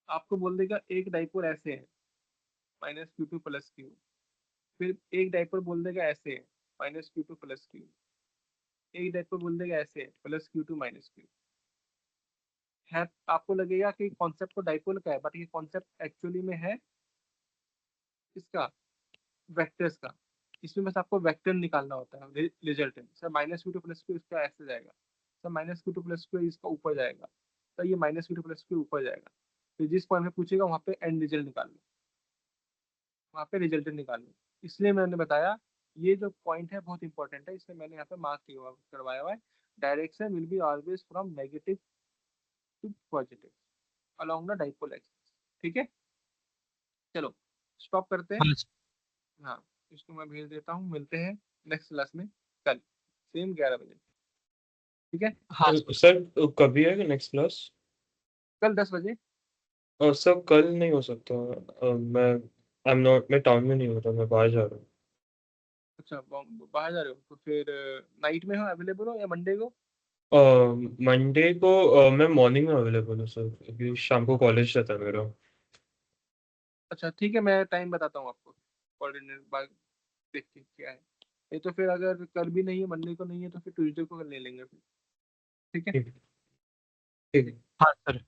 आपको बोल देगा एक डाइपोल ऐसे है, -Q2 + Q। फिर एक डाइपोल बोल देगा ऐसे है, -Q2 + Q। एक डाइपोल बोल देगा ऐसे है, +Q2 - Q। है, आपको लगेगा कि कॉन्सेप्ट तो डाइपोल का है, बट ये कॉन्सेप्ट एक्चुअली में है इसका, वेक्टर्स का। इसमें बस आपको वेक्टर निकालना होता है रिजल्ट में। सर -Q2 + Q इसका ऐसे जाएगा, सर -Q2 + Q इसका ऊपर जाएगा, सर ये -Q2 + Q ऊपर जाएगा। फिर जिस पॉइंट में पूछेगा वहाँ पे एंड रिजल्ट निकाल लो, वहाँ पे रिजल्ट निकाल लो। इसलिए मैंने बताया ये जो पॉइंट है बहुत इंपॉर्टेंट है, इसमें मैंने यहाँ पे मार्क करवाया हुआ है। Direction will be always from negative to positive along the dipole axis. ठीक है, चलो स्टॉप करते हैं। हाँ हाँ, इसको मैं भेज देता हूँ, मिलते हैं नेक्स्ट क्लास में कल सेम 11 बजे। ठीक है, हाँ सर कभी है नेक्स्ट क्लास? कल 10 बजे। सर कल नहीं हो सकता। मैं टाउन में नहीं होता, मैं बाहर जा रहा हूँ। अच्छा, बाहर जा रहे हो तो फिर नाइट में हो अवेलेबल हो या मंडे को? मंडे को मैं मॉर्निंग में अवेलेबल हूँ सर, क्योंकि शाम को कॉलेज रहता है मेरा। अच्छा ठीक है, मैं टाइम बताता हूँ आपको कोऑर्डिनेट बात देख के क्या है। ये तो फिर अगर कल भी नहीं है, मंडे को नहीं है, तो फिर ट्यूसडे को ले लेंगे फिर। ठीक है। ठीक ठीक है। हाँ सर।